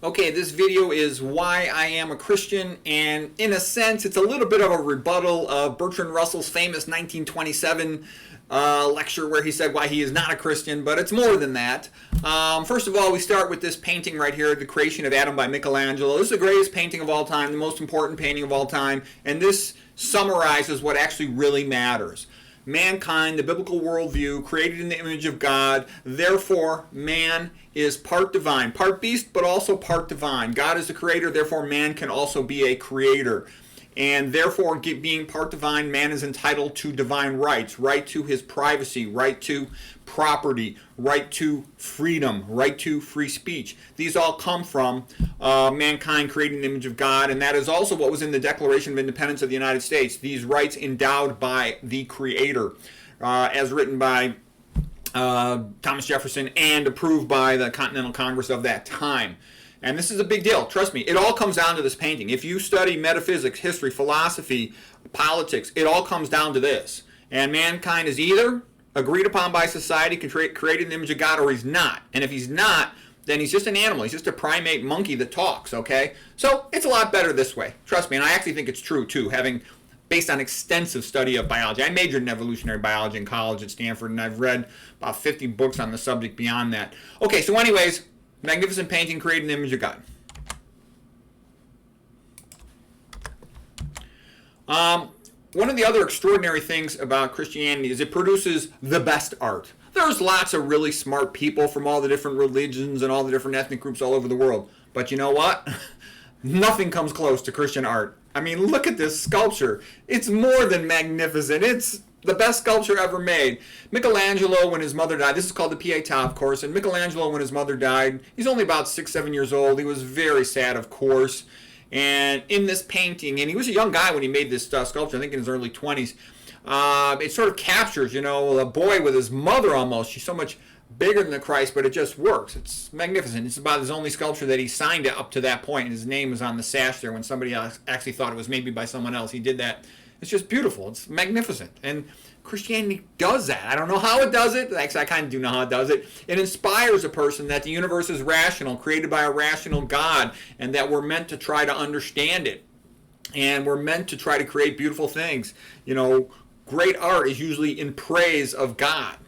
Okay, this video is why I am a Christian, and in a sense, it's a little bit of a rebuttal of Bertrand Russell's famous 1927 lecture where he said why he is not a Christian, but it's more than that. First of all, we start with this painting right here, The Creation of Adam by Michelangelo. This is the greatest painting of all time, the most important painting of all time, and this summarizes what actually really matters. Mankind, the biblical worldview, created in the image of God. Therefore, man is part divine, part beast, but also part divine. God is the creator, therefore man can also be a creator. And therefore, being part divine, man is entitled to divine rights, right to his privacy, right to property, right to freedom, right to free speech. These all come from mankind creating the image of God, and that is also what was in the Declaration of Independence of the United States, these rights endowed by the Creator, as written by Thomas Jefferson and approved by the Continental Congress of that time. And this is a big deal. Trust me, it all comes down to this painting. If you study metaphysics, history, philosophy, politics, it all comes down to this. And mankind is either agreed upon by society, created in the image of God, or he's not. And if he's not, then he's just an animal. He's just a primate monkey that talks, okay? So it's a lot better this way. Trust me, and I actually think it's true, too, based on extensive study of biology. I majored in evolutionary biology in college at Stanford, and I've read about 50 books on the subject beyond that. Okay, so anyways, magnificent painting created in the image of God. One of the other extraordinary things about Christianity is it produces the best art. There's lots of really smart people from all the different religions and all the different ethnic groups all over the world. But you know what? Nothing comes close to Christian art. I mean, look at this sculpture. It's more than magnificent. It's the best sculpture ever made. Michelangelo, when his mother died, this is called the Pietà, of course, and Michelangelo, when his mother died, he's only about 6, 7 years old. He was very sad, of course. And in this painting, and he was a young guy when he made this sculpture, I think in his early 20s, it sort of captures, a boy with his mother almost. She's so much bigger than the Christ, but it just works. It's magnificent. It's about his only sculpture that he signed it up to that point, and his name was on the sash there when somebody else actually thought it was maybe by someone else. He did that. It's just beautiful. It's magnificent. And Christianity does that. I don't know how it does it. Actually, I kind of do know how it does it. It inspires a person that the universe is rational, created by a rational God, and that we're meant to try to understand it. And we're meant to try to create beautiful things. Great art is usually in praise of God.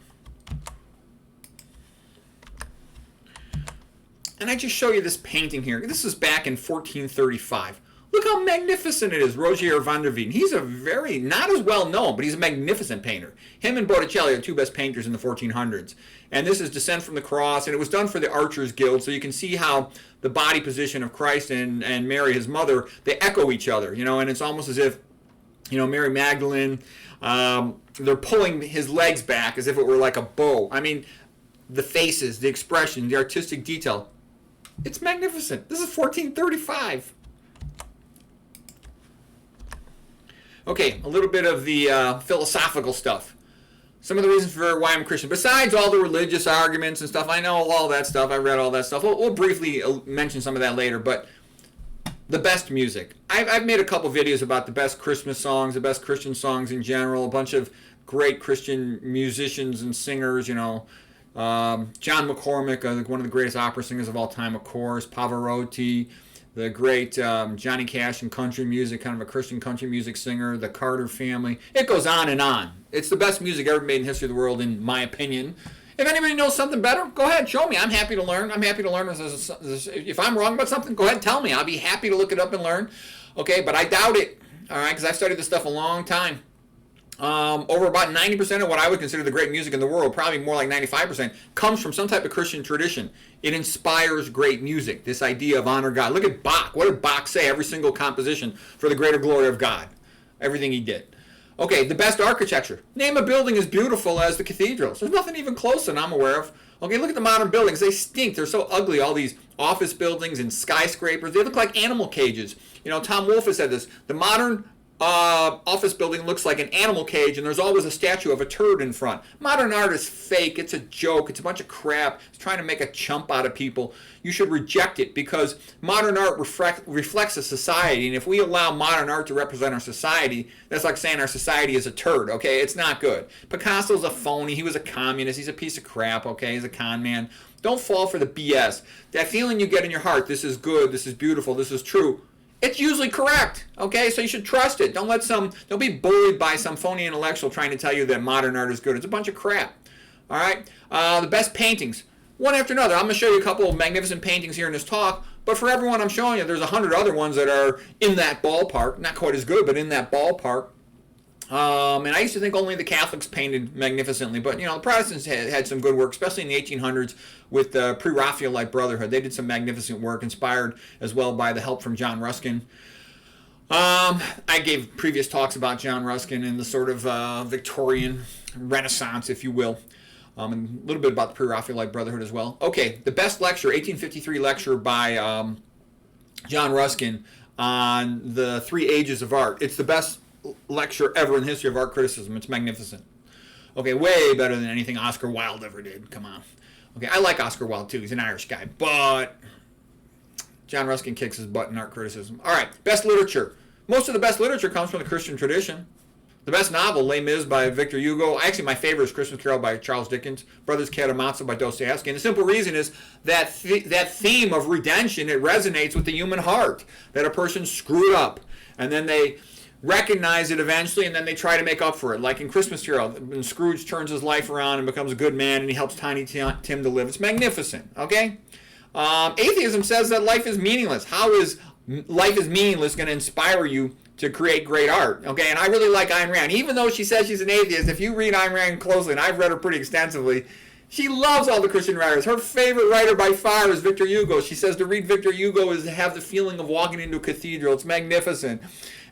And I just show you this painting here. This is back in 1435. Look how magnificent it is, Rogier van der Veen. He's a very, not as well known, but he's a magnificent painter. Him and Botticelli are the two best painters in the 1400s. And this is Descent from the Cross, and it was done for the Archers Guild, so you can see how the body position of Christ and Mary, his mother, they echo each other, and it's almost as if, Mary Magdalene, they're pulling his legs back as if it were like a bow. I mean, the faces, the expression, the artistic detail, it's magnificent. This is 1435. Okay, a little bit of the philosophical stuff. Some of the reasons for why I'm Christian, besides all the religious arguments and stuff, I know all that stuff, I read all that stuff. We'll briefly mention some of that later, but the best music. I've made a couple videos about the best Christmas songs, the best Christian songs in general, a bunch of great Christian musicians and singers, John McCormick, one of the greatest opera singers of all time, of course, Pavarotti, the great Johnny Cash in country music, kind of a Christian country music singer, the Carter family. It goes on and on. It's the best music ever made in the history of the world, in my opinion. If anybody knows something better, go ahead, show me. I'm happy to learn. If I'm wrong about something, go ahead and tell me. I'll be happy to look it up and learn. Okay, but I doubt it, all right, because I've studied this stuff a long time. Over about 90% of what I would consider the great music in the world, probably more like 95%, comes from some type of Christian tradition. It inspires great music, this idea of honor God. Look at Bach. What did Bach say? Every single composition for the greater glory of God. Everything he did. Okay, the best architecture. Name a building as beautiful as the cathedrals. There's nothing even close that I'm aware of. Okay, look at the modern buildings. They stink. They're so ugly. All these office buildings and skyscrapers. They look like animal cages. Tom Wolfe has said this. The modern office building looks like an animal cage, and there's always a statue of a turd in front. Modern art is fake. It's a joke. It's a bunch of crap. It's trying to make a chump out of people. You should reject it, because modern art reflects a society, and if we allow modern art to represent our society, that's like saying our society is a turd, okay? It's not good. Picasso's a phony. He was a communist. He's a piece of crap, okay? He's a con man. Don't fall for the BS. That feeling you get in your heart, this is good, this is beautiful, this is true, it's usually correct, okay? So you should trust it. Don't be bullied by some phony intellectual trying to tell you that modern art is good. It's a bunch of crap, all right? The best paintings, one after another. I'm going to show you a couple of magnificent paintings here in this talk, but for everyone I'm showing you, there's 100 other ones that are in that ballpark. Not quite as good, but in that ballpark. And I used to think only the Catholics painted magnificently, but the Protestants had some good work, especially in the 1800s with the pre-Raphaelite Brotherhood. They did some magnificent work, inspired as well by the help from John Ruskin. I gave previous talks about John Ruskin and the sort of Victorian Renaissance, if you will. And a little bit about the pre-Raphaelite Brotherhood as well. Okay, the best lecture, 1853 lecture by John Ruskin on the 3 ages of art. It's the best lecture ever in the history of art criticism. It's magnificent. Okay, way better than anything Oscar Wilde ever did. Come on. Okay, I like Oscar Wilde too. He's an Irish guy, but John Ruskin kicks his butt in art criticism. All right, best literature. Most of the best literature comes from the Christian tradition. The best novel, Les Mis by Victor Hugo. Actually, my favorite is Christmas Carol by Charles Dickens. Brothers Karamazov by Dostoevsky. And the simple reason is that that theme of redemption, it resonates with the human heart. That a person screwed up, and then they recognize it eventually, and then they try to make up for it. Like in Christmas Carol, when Scrooge turns his life around and becomes a good man, and he helps Tiny Tim to live. It's magnificent, okay? Atheism says that life is meaningless. How is life is meaningless going to inspire you to create great art? Okay, and I really like Ayn Rand. Even though she says she's an atheist, if you read Ayn Rand closely, and I've read her pretty extensively, she loves all the Christian writers. Her favorite writer by far is Victor Hugo. She says to read Victor Hugo is to have the feeling of walking into a cathedral. It's magnificent.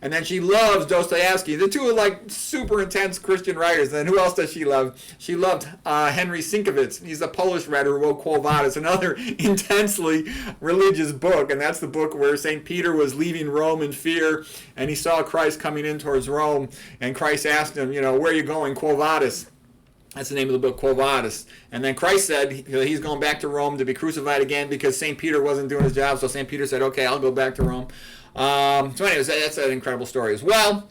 And then she loves Dostoevsky. The two are like super intense Christian writers. And who else does she love? She loved Henry Sienkiewicz. He's a Polish writer who wrote Quo Vadis, another intensely religious book. And that's the book where St. Peter was leaving Rome in fear, and he saw Christ coming in towards Rome. And Christ asked him, where are you going? Quo Vadis. That's the name of the book, Quo Vadis. And then Christ said he's going back to Rome to be crucified again because St. Peter wasn't doing his job. So St. Peter said, okay, I'll go back to Rome. So anyways, that's an incredible story as well.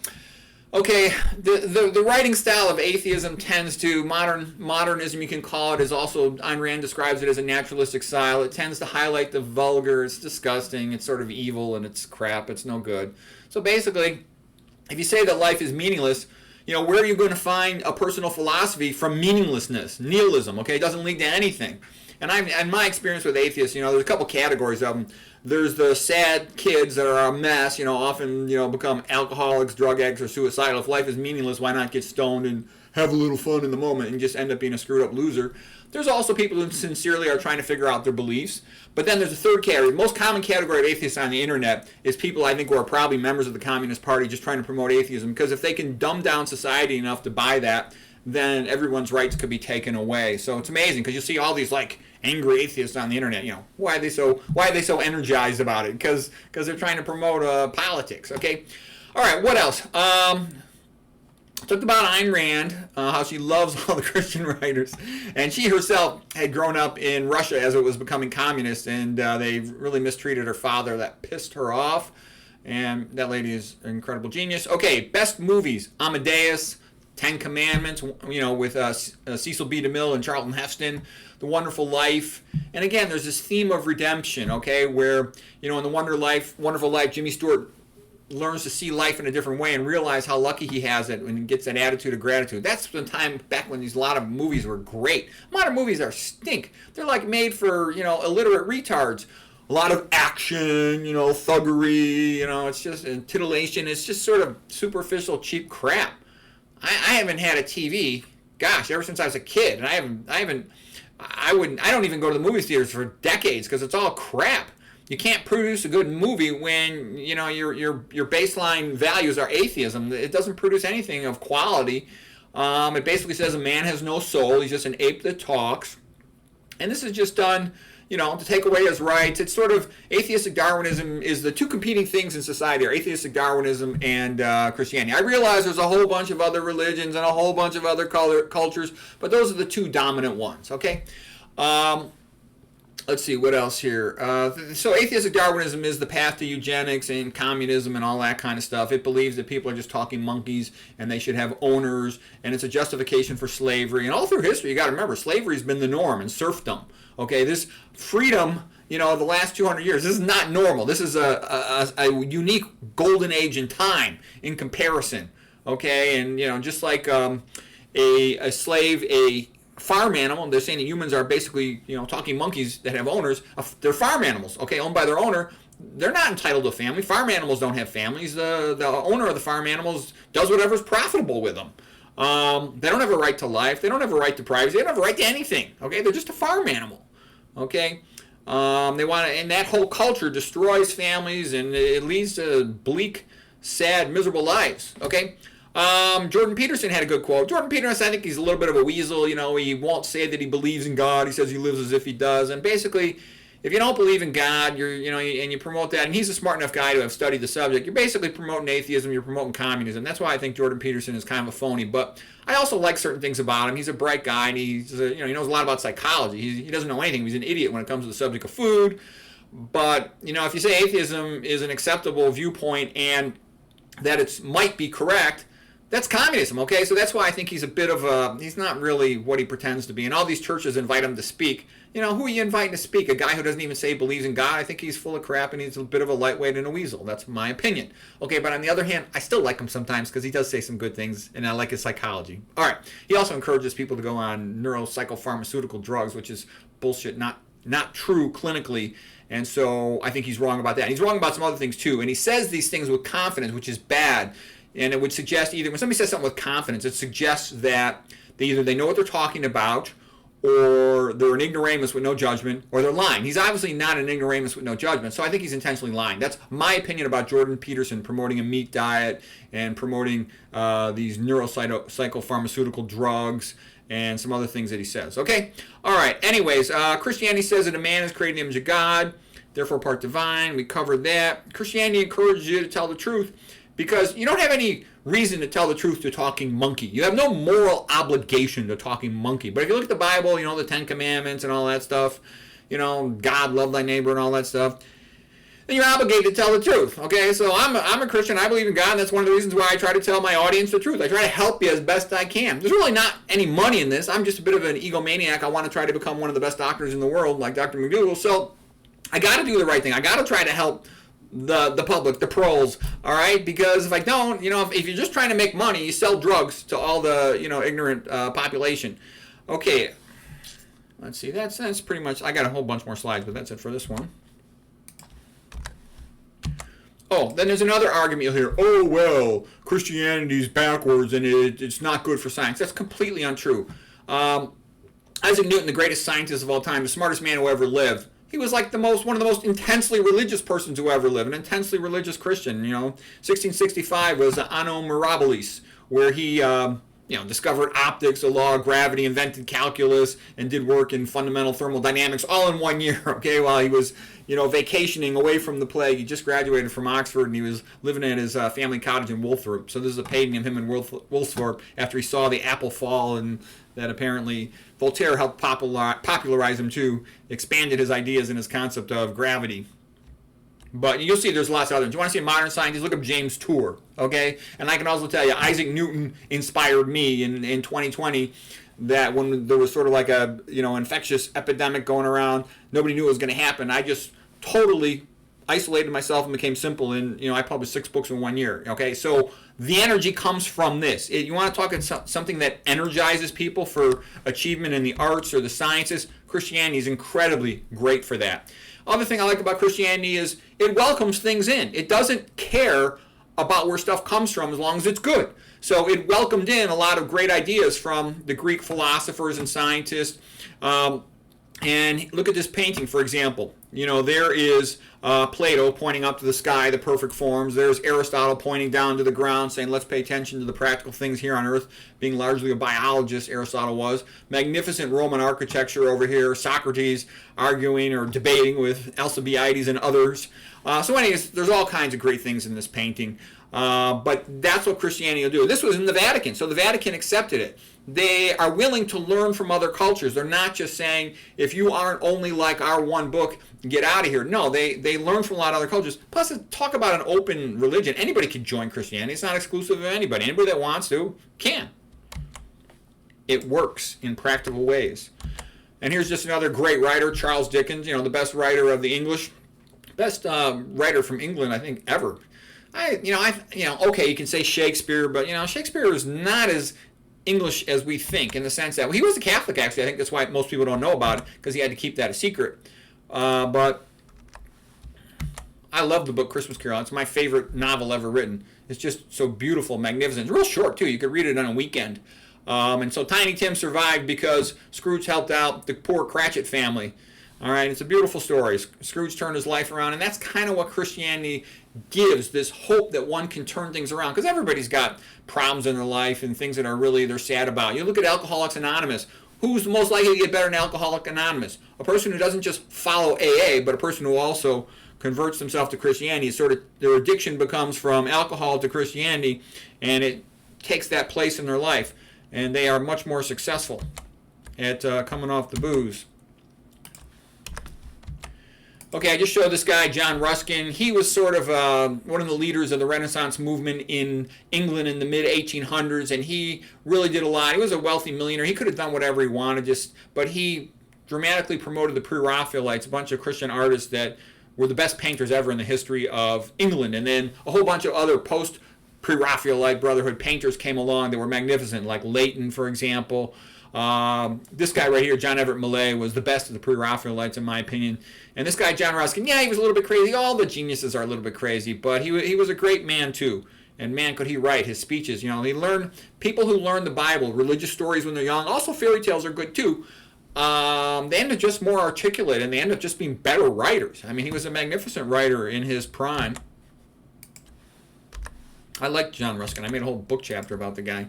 Okay, the writing style of atheism tends to, modernism you can call it, is also, Ayn Rand describes it as a naturalistic style. It tends to highlight the vulgar. It's disgusting. It's sort of evil, and it's crap. It's no good. So basically, if you say that life is meaningless, where are you going to find a personal philosophy from meaninglessness? Nihilism, okay? It doesn't lead to anything. And in my experience with atheists, there's a couple categories of them. There's the sad kids that are a mess, often, become alcoholics, drug addicts, or suicidal. If life is meaningless, why not get stoned and have a little fun in the moment and just end up being a screwed up loser? There's also people who sincerely are trying to figure out their beliefs. But then there's a third category. The most common category of atheists on the internet is people I think who are probably members of the Communist Party just trying to promote atheism. Because if they can dumb down society enough to buy that, then everyone's rights could be taken away. So it's amazing because you see all these angry atheists on the internet. Why are they so energized about it? Because they're trying to promote politics. Okay, all right. What else? Talked about Ayn Rand, how she loves all the Christian writers, and she herself had grown up in Russia as it was becoming communist, and they really mistreated her father. That pissed her off, and that lady is an incredible genius. Okay, best movies: Amadeus, Ten Commandments, with Cecil B. DeMille and Charlton Heston, The Wonderful Life. And again, there's this theme of redemption, okay, where, in The Wonderful Life, Jimmy Stewart learns to see life in a different way and realize how lucky he has it and gets that attitude of gratitude. That's the time back when a lot of movies were great. Modern movies are stink. They're made for, illiterate retards. A lot of action, thuggery, it's just titillation. It's just sort of superficial, cheap crap. I haven't had a TV, ever since I was a kid, and I don't even go to the movie theaters for decades because it's all crap. You can't produce a good movie when your baseline values are atheism. It doesn't produce anything of quality. It basically says a man has no soul. He's just an ape that talks, and this is just done, to take away his rights. It's sort of atheistic Darwinism is the two competing things in society are atheistic Darwinism and Christianity. I realize there's a whole bunch of other religions and a whole bunch of other cultures, but those are the two dominant ones, okay? Let's see, what else here? So atheistic Darwinism is the path to eugenics and communism and all that kind of stuff. It believes that people are just talking monkeys and they should have owners, and it's a justification for slavery. And all through history, you got to remember, slavery's been the norm and serfdom. Okay, this freedom, the last 200 years, this is not normal. This is a unique golden age in time in comparison. Okay, and just like a slave, a farm animal, they're saying that humans are basically, talking monkeys that have owners. They're farm animals, okay, owned by their owner. They're not entitled to a family. Farm animals don't have families. The owner of the farm animals does whatever's profitable with them. They don't have a right to life. They don't have a right to privacy. They don't have a right to anything, okay? They're just a farm animal, okay? They want to, and that whole culture destroys families, and it leads to bleak, sad, miserable lives, okay? Jordan Peterson had a good quote. Jordan Peterson, I think he's a little bit of a weasel. He won't say that he believes in God. He says he lives as if he does. And basically, if you don't believe in God, and you promote that, and he's a smart enough guy to have studied the subject, you're basically promoting atheism. You're promoting communism. That's why I think Jordan Peterson is kind of a phony. But I also like certain things about him. He's a bright guy, and he knows a lot about psychology. He doesn't know anything. He's an idiot when it comes to the subject of food. But if you say atheism is an acceptable viewpoint and that it might be correct, that's communism, okay? So that's why I think he's a bit of he's not really what he pretends to be. And all these churches invite him to speak. Who are you inviting to speak? A guy who doesn't even say he believes in God? I think he's full of crap and he's a bit of a lightweight and a weasel. That's my opinion. Okay, but on the other hand, I still like him sometimes because he does say some good things and I like his psychology. All right, he also encourages people to go on neuropsychopharmaceutical drugs, which is bullshit, not true clinically. And so I think he's wrong about that. He's wrong about some other things too. And he says these things with confidence, which is bad. And it would suggest either when somebody says something with confidence, it suggests that either they know what they're talking about, or they're an ignoramus with no judgment, or they're lying. He's obviously not an ignoramus with no judgment, so I think he's intentionally lying. That's my opinion about Jordan Peterson promoting a meat diet and promoting these neuropsychopharmaceutical drugs and some other things that he says. Okay? All right. Anyways, Christianity says that a man is created in the image of God, therefore part divine. We covered that. Christianity encourages you to tell the truth, because you don't have any reason to tell the truth to talking monkey. You have no moral obligation to talking monkey. But if you look at the Bible, the Ten Commandments and all that stuff, God, love thy neighbor and all that stuff, then you're obligated to tell the truth. Okay, so I'm a Christian. I believe in God, and that's one of the reasons why I try to tell my audience the truth. I try to help you as best I can. There's really not any money in this. I'm just a bit of an egomaniac. I want to try to become one of the best doctors in the world, like Dr. McDougall. So I got to do the right thing. I got to try to help the public, the pros, all right? Because if I don't, if you're just trying to make money, you sell drugs to all the, ignorant population. Okay, let's see, that's pretty much, I got a whole bunch more slides, but that's it for this one. Oh, then there's another argument you'll hear, oh, well, Christianity's backwards and it's not good for science. That's completely untrue. Isaac Newton, the greatest scientist of all time, the smartest man who ever lived, he was like one of the most intensely religious persons who ever lived, an intensely religious Christian. 1665 was Anno Mirabilis, where he discovered optics, the law of gravity, invented calculus, and did work in fundamental thermodynamics all in 1 year, okay, while he was, vacationing away from the plague. He just graduated from Oxford, and he was living at his family cottage in Woolthorpe. So this is a painting of him in Woolthorpe after he saw the apple fall, and that apparently Voltaire helped popularize him too, expanded his ideas and his concept of gravity. But you'll see there's lots of others. You want to see a modern scientist? Look up James Tour, okay? And I can also tell you, Isaac Newton inspired me in 2020, that when there was sort of like a, infectious epidemic going around, nobody knew it was going to happen. I just totally isolated myself and became simple, and I published 6 books in 1 year. Okay, so the energy comes from this. You want to talk about something that energizes people for achievement in the arts or the sciences? Christianity is incredibly great for that. Other thing I like about Christianity is it welcomes things in. It doesn't care about where stuff comes from as long as it's good. So it welcomed in a lot of great ideas from the Greek philosophers and scientists. And look at this painting, for example. There is Plato pointing up to the sky, the perfect forms. There's Aristotle pointing down to the ground, saying, let's pay attention to the practical things here on earth, being largely a biologist, Aristotle was. Magnificent Roman architecture over here. Socrates arguing or debating with Alcibiades and others. So anyways, there's all kinds of great things in this painting. But that's what Christianity will do. This was in the Vatican, so the Vatican accepted it. They are willing to learn from other cultures. They're not just saying, if you aren't only like our one book, get out of here. No, they learn from a lot of other cultures. Plus, talk about an open religion. Anybody can join Christianity. It's not exclusive of anybody. Anybody that wants to can. It works in practical ways. And here's just another great writer, Charles Dickens, the best writer of the English, best writer from England, I think, ever. Okay, you can say Shakespeare, but Shakespeare is not as English as we think, in the sense that he was a Catholic. Actually, I think that's why most people don't know about it, because he had to keep that a secret. But I love the book Christmas Carol. It's my favorite novel ever written. It's just so beautiful, magnificent. It's real short too. You could read it on a weekend. And so Tiny Tim survived because Scrooge helped out the poor Cratchit family. All right, it's a beautiful story. Scrooge turned his life around, and that's kind of what Christianity gives, this hope that one can turn things around, because everybody's got problems in their life and things that are really they're sad about. You look at Alcoholics Anonymous. Who's most likely to get better than Alcoholics Anonymous? A person who doesn't just follow AA, but a person who also converts themselves to Christianity. Sort of their addiction becomes from alcohol to Christianity, and it takes that place in their life, and they are much more successful at coming off the booze. Okay, I just showed this guy, John Ruskin. He was sort of one of the leaders of the Renaissance movement in England in the mid-1800s, and he really did a lot. He was a wealthy millionaire. He could have done whatever he wanted, but he dramatically promoted the Pre-Raphaelites, a bunch of Christian artists that were the best painters ever in the history of England. And then a whole bunch of other post-Pre-Raphaelite Brotherhood painters came along that were magnificent, like Leighton, for example. This guy right here, John Everett Millay, was the best of the Pre-Raphaelites in my opinion. And this guy, John Ruskin, yeah, he was a little bit crazy. All the geniuses are a little bit crazy, but he was a great man too. And man, could he write his speeches. He learned, people who learn the Bible, religious stories when they're young, also fairy tales are good too. They end up just more articulate, and they end up just being better writers. I mean, he was a magnificent writer in his prime. I liked John Ruskin. I made a whole book chapter about the guy.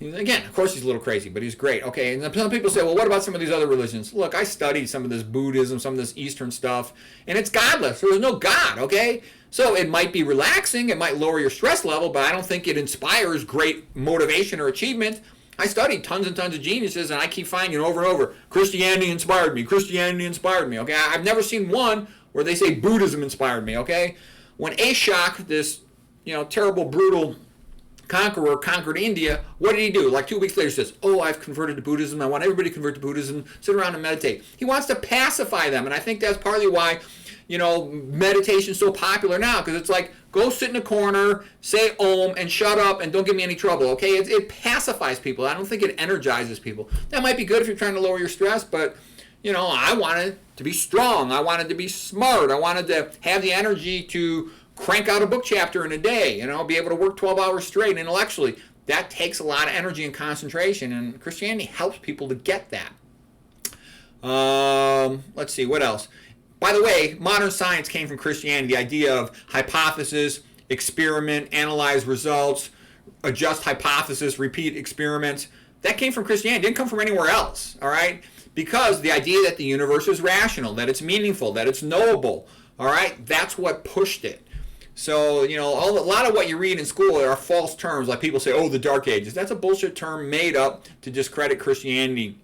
Again, of course he's a little crazy, but he's great. Okay, and some people say, well, what about some of these other religions? Look, I studied some of this Buddhism, some of this Eastern stuff, and it's godless. There's no God, okay? So it might be relaxing, it might lower your stress level, but I don't think it inspires great motivation or achievement. I studied tons and tons of geniuses, and I keep finding over and over, Christianity inspired me, Christianity inspired me, okay? I've never seen one where they say Buddhism inspired me, okay? When Ashok, this, terrible, brutal conqueror, conquered India, what did he do? Like 2 weeks later, he says, oh, I've converted to Buddhism. I want everybody to convert to Buddhism. Sit around and meditate. He wants to pacify them, and I think that's partly why, meditation's so popular now, because it's like, go sit in a corner, say Om, and shut up, and don't give me any trouble, okay? It pacifies people. I don't think it energizes people. That might be good if you're trying to lower your stress, but, I wanted to be strong. I wanted to be smart. I wanted to have the energy to crank out a book chapter in a day, be able to work 12 hours straight intellectually. That takes a lot of energy and concentration, and Christianity helps people to get that. Let's see, what else? By the way, modern science came from Christianity. The idea of hypothesis, experiment, analyze results, adjust hypothesis, repeat experiments. That came from Christianity. It didn't come from anywhere else, all right? Because the idea that the universe is rational, that it's meaningful, that it's knowable, all right? That's what pushed it. So, a lot of what you read in school are false terms, like people say, oh, the Dark Ages. That's a bullshit term made up to discredit Christianity.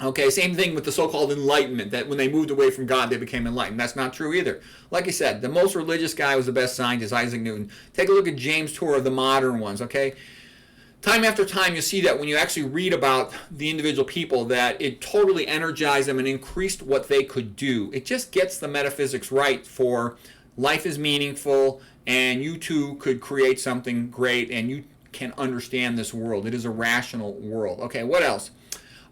Okay, same thing with the so-called Enlightenment, that when they moved away from God, they became enlightened. That's not true either. Like I said, the most religious guy was the best scientist, Isaac Newton. Take a look at James Tour of the modern ones, okay? Time after time, you see that when you actually read about the individual people, that it totally energized them and increased what they could do. It just gets the metaphysics right for life is meaningful, and you too could create something great, and you can understand this world. It is a rational world. Okay, what else?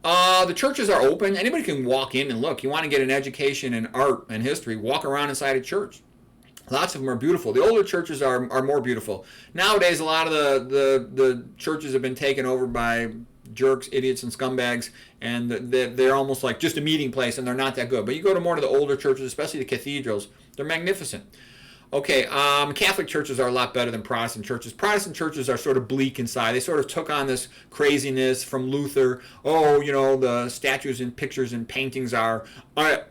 The churches are open. Anybody can walk in and look. You want to get an education in art and history, walk around inside a church. Lots of them are beautiful. The older churches are more beautiful. Nowadays, a lot of the churches have been taken over by jerks, idiots, and scumbags, and they're almost like just a meeting place, and they're not that good. But you go to more of the older churches, especially the cathedrals, they're magnificent. Okay, Catholic churches are a lot better than Protestant churches. Protestant churches are sort of bleak inside. They sort of took on this craziness from Luther. Oh, the statues and pictures and paintings are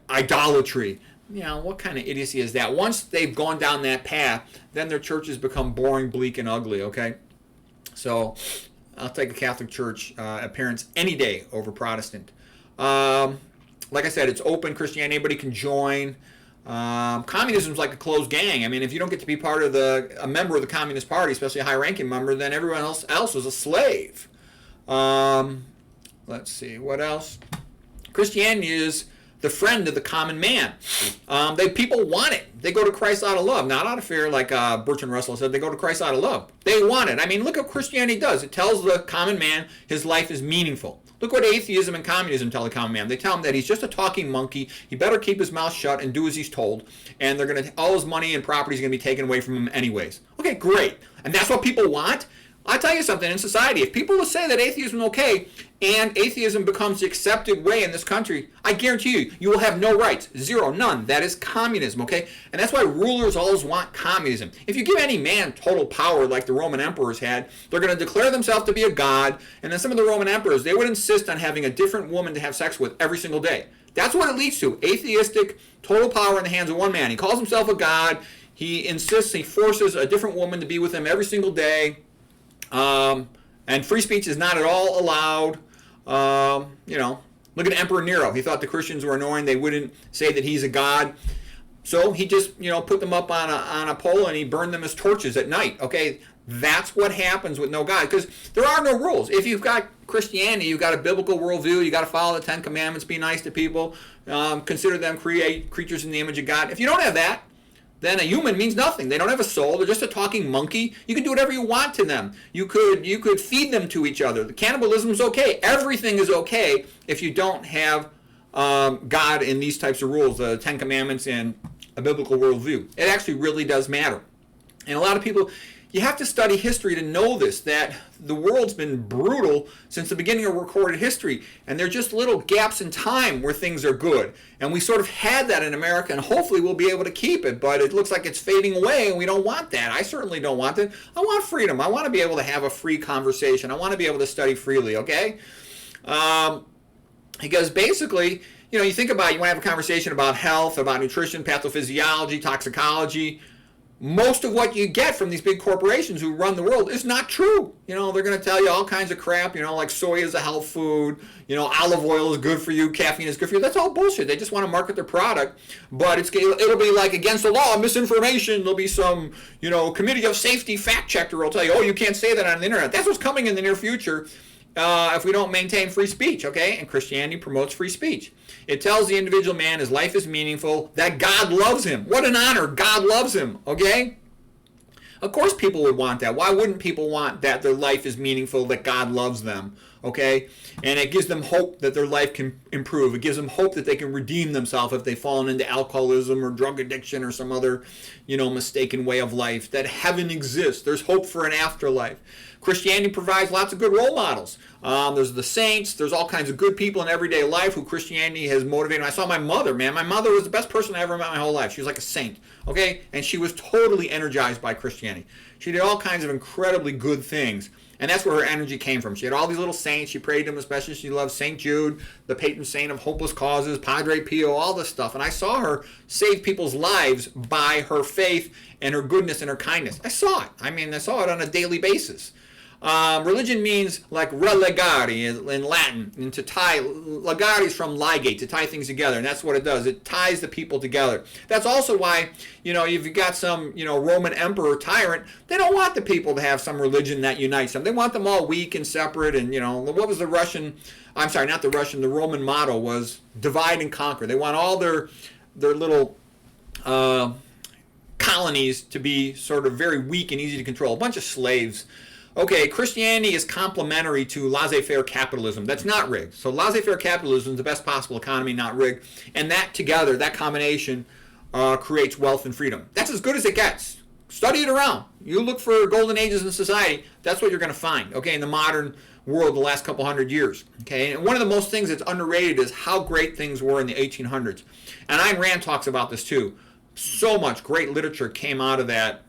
idolatry. What kind of idiocy is that? Once they've gone down that path, then their churches become boring, bleak, and ugly, okay? So I'll take a Catholic church appearance any day over Protestant. Like I said, it's open Christianity. Anybody can join. Communism is like a closed gang. I mean, if you don't get to be a member of the Communist Party, especially a high-ranking member, then everyone else is a slave. Let's see, what else? Christianity is the friend of the common man. People want it. They go to Christ out of love, not out of fear, like Bertrand Russell said. They go to Christ out of love. They want it. I mean, look what Christianity does. It tells the common man his life is meaningful. Look what atheism and communism tell the common man. They tell him that he's just a talking monkey. He better keep his mouth shut and do as he's told. And all his money and property is going to be taken away from him anyways. Okay, great. And that's what people want? I'll tell you something. In society, if people will say that atheism is okay and atheism becomes the accepted way in this country, I guarantee you, you will have no rights. Zero, none. That is communism, okay? And that's why rulers always want communism. If you give any man total power like the Roman emperors had, they're going to declare themselves to be a god. And then some of the Roman emperors, they would insist on having a different woman to have sex with every single day. That's what it leads to. Atheistic, total power in the hands of one man. He calls himself a god. He insists, he forces a different woman to be with him every single day. And free speech is not at all allowed. Look at Emperor Nero. He thought the Christians were annoying. They wouldn't say that he's a god. So he just, put them up on a pole and he burned them as torches at night. Okay, that's what happens with no God, because there are no rules. If you've got Christianity, you've got a biblical worldview, you got to follow the Ten Commandments, be nice to people, consider them creatures in the image of God. If you don't have that, then a human means nothing. They don't have a soul. They're just a talking monkey. You can do whatever you want to them. You could feed them to each other. The cannibalism is okay. Everything is okay if you don't have God in these types of rules, the Ten Commandments and a biblical worldview. It actually really does matter. And a lot of people, you have to study history to know this, that the world's been brutal since the beginning of recorded history. And there are just little gaps in time where things are good. And we sort of had that in America, and hopefully we'll be able to keep it. But it looks like it's fading away, and we don't want that. I certainly don't want it. I want freedom. I want to be able to have a free conversation. I want to be able to study freely, okay? Because basically, you think about, you want to have a conversation about health, about nutrition, pathophysiology, toxicology. Most of what you get from these big corporations who run the world is not true. They're going to tell you all kinds of crap, like soy is a health food, olive oil is good for you, caffeine is good for you. That's all bullshit. They just want to market their product, but it'll be like against the law, misinformation. There'll be some, committee of safety fact checker will tell you, oh, you can't say that on the internet. That's what's coming in the near future if we don't maintain free speech, okay? And Christianity promotes free speech. It tells the individual man his life is meaningful, that God loves him. What an honor. God loves him, okay? Of course people would want that. Why wouldn't people want that their life is meaningful, that God loves them, okay? And it gives them hope that their life can improve. It gives them hope that they can redeem themselves if they've fallen into alcoholism or drug addiction or some other, mistaken way of life, that heaven exists. There's hope for an afterlife. Christianity provides lots of good role models. There's the saints. There's all kinds of good people in everyday life who Christianity has motivated. I saw my mother, man. My mother was the best person I ever met in my whole life. She was like a saint, okay? And she was totally energized by Christianity. She did all kinds of incredibly good things. And that's where her energy came from. She had all these little saints. She prayed to them, especially she loved St. Jude, the patron saint of hopeless causes, Padre Pio, all this stuff. And I saw her save people's lives by her faith and her goodness and her kindness. I saw it. I saw it on a daily basis. Religion means like relegare in Latin, and to tie. Legare is from ligate, to tie things together, and that's what it does. It ties the people together. That's also why, if you've got some, Roman emperor tyrant, they don't want the people to have some religion that unites them. They want them all weak and separate, and, what was the Roman motto was divide and conquer. They want all their little colonies to be sort of very weak and easy to control. A bunch of slaves. Okay, Christianity is complementary to laissez-faire capitalism. That's not rigged. So laissez-faire capitalism is the best possible economy, not rigged. And that together, that combination, creates wealth and freedom. That's as good as it gets. Study it around. You look for golden ages in society, that's what you're going to find, okay, in the modern world the last couple hundred years. Okay, and one of the most things that's underrated is how great things were in the 1800s. And Ayn Rand talks about this too. So much great literature came out of that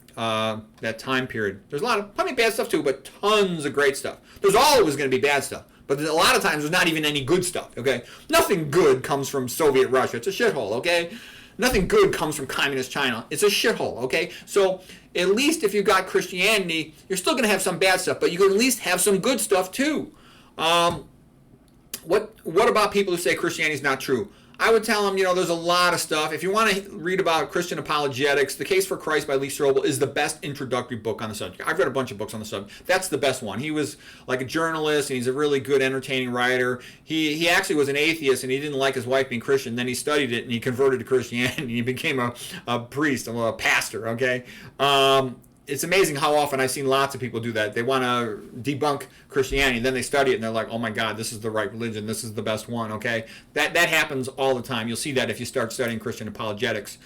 time period. There's plenty of bad stuff too, but tons of great stuff. There's always going to be bad stuff, but a lot of times there's not even any good stuff. Okay, nothing good comes from Soviet Russia. It's a shithole. Okay, nothing good comes from communist China. It's a shithole. Okay, so at least if you've got Christianity, you're still going to have some bad stuff, but you can at least have some good stuff too. What about people who say Christianity is not true? I would tell them, there's a lot of stuff. If you want to read about Christian apologetics, The Case for Christ by Lee Strobel is the best introductory book on the subject. I've read a bunch of books on the subject. That's the best one. He was like a journalist, and he's a really good, entertaining writer. He actually was an atheist, and he didn't like his wife being Christian. Then he studied it, and he converted to Christianity, and he became a priest, a pastor, okay? It's amazing how often I've seen lots of people do that. They want to debunk Christianity, and then they study it, and they're like, oh my God, this is the right religion. This is the best one, okay? That happens all the time. You'll see that if you start studying Christian apologetics.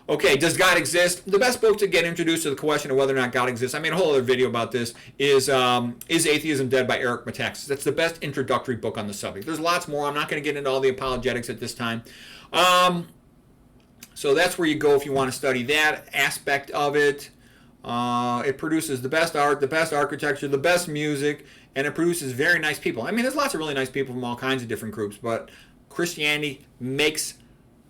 Okay, does God exist? The best book to get introduced to the question of whether or not God exists, I made a whole other video about this, is Atheism Dead by Eric Metaxas. That's the best introductory book on the subject. There's lots more. I'm not going to get into all the apologetics at this time. So that's where you go if you want to study that aspect of it. It produces the best art, the best architecture, the best music, and it produces very nice people. I mean, there's lots of really nice people from all kinds of different groups, but Christianity makes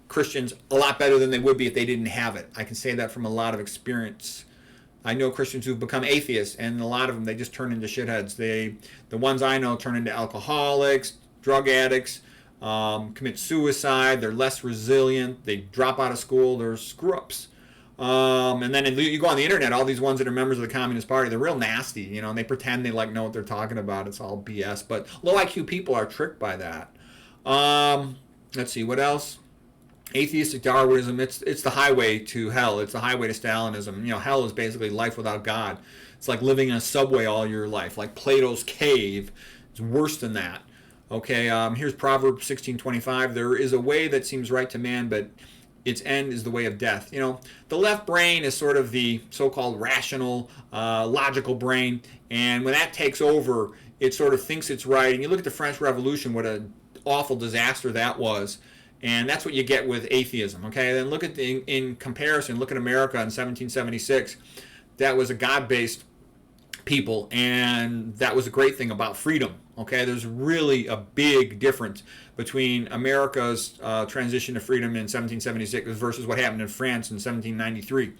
Christians a lot better than they would be if they didn't have it. I can say that from a lot of experience. I know Christians who've become atheists, and a lot of them, they just turn into shitheads. The ones I know turn into alcoholics, drug addicts, commit suicide, they're less resilient, they drop out of school, they're screw-ups. And then you go on the internet, all these ones that are members of the Communist Party, they're real nasty, and they pretend they know what they're talking about. It's all BS. But low IQ people are tricked by that. Let's see, what else? Atheistic Darwinism, it's the highway to hell. It's the highway to Stalinism. Hell is basically life without God. It's like living in a subway all your life, like Plato's cave. It's worse than that. Okay, here's Proverbs 16:25. There is a way that seems right to man, but its end is the way of death. The left brain is sort of the so-called rational, logical brain, and when that takes over, it sort of thinks it's right. And you look at the French Revolution, what an awful disaster that was, and that's what you get with atheism. Okay, then look at in comparison, look at America in 1776. That was a God-based people, and that was a great thing about freedom. Okay, there's really a big difference between America's transition to freedom in 1776 versus what happened in France in 1793.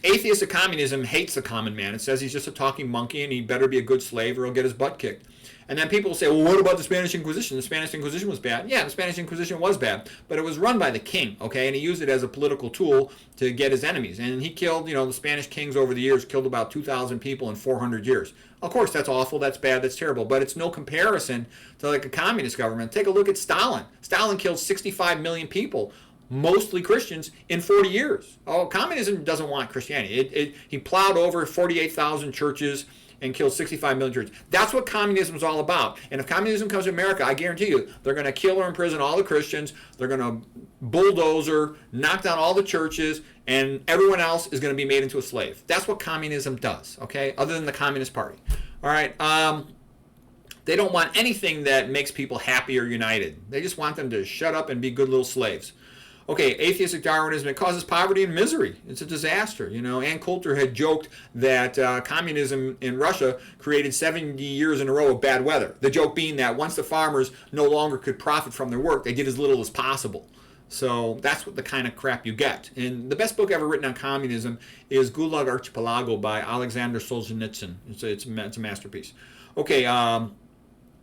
Atheistic communism hates the common man. It says he's just a talking monkey and he better be a good slave or he'll get his butt kicked. And then people say, well, what about the Spanish Inquisition? The Spanish Inquisition was bad. Yeah, the Spanish Inquisition was bad, but it was run by the king, okay, and he used it as a political tool to get his enemies. And he killed, the Spanish kings over the years killed about 2,000 people in 400 years. Of course, that's awful, that's bad, that's terrible, but it's no comparison to like a communist government. Take a look at Stalin. Stalin killed 65 million people, mostly Christians, in 40 years. Oh, communism doesn't want Christianity. He plowed over 48,000 churches and killed 65 million churches. That's what communism is all about. And if communism comes to America, I guarantee you, they're going to kill or imprison all the Christians. They're going to bulldozer, knock down all the churches, and everyone else is going to be made into a slave. That's what communism does, okay? Other than the Communist Party. All right. They don't want anything that makes people happy or united. They just want them to shut up and be good little slaves. Okay, atheistic Darwinism, it causes poverty and misery. It's a disaster. Ann Coulter had joked that communism in Russia created 70 years in a row of bad weather. The joke being that once the farmers no longer could profit from their work, they did as little as possible. So that's what the kind of crap you get. And the best book ever written on communism is Gulag Archipelago by Alexander Solzhenitsyn. It's a masterpiece. Okay,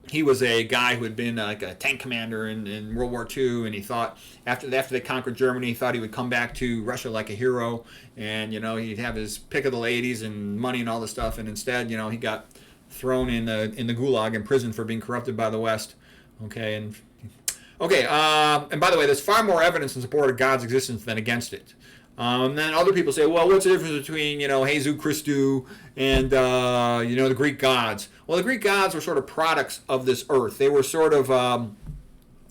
he was a guy who had been like a tank commander in World War II, and he thought after they conquered Germany, he thought he would come back to Russia like a hero, and he'd have his pick of the ladies and money and all this stuff, and instead, he got thrown in the Gulag in prison for being corrupted by the West. Okay, and by the way, there's far more evidence in support of God's existence than against it. Then other people say, well, what's the difference between, Jesus Christou and, the Greek gods? Well, the Greek gods were sort of products of this earth. They were sort of,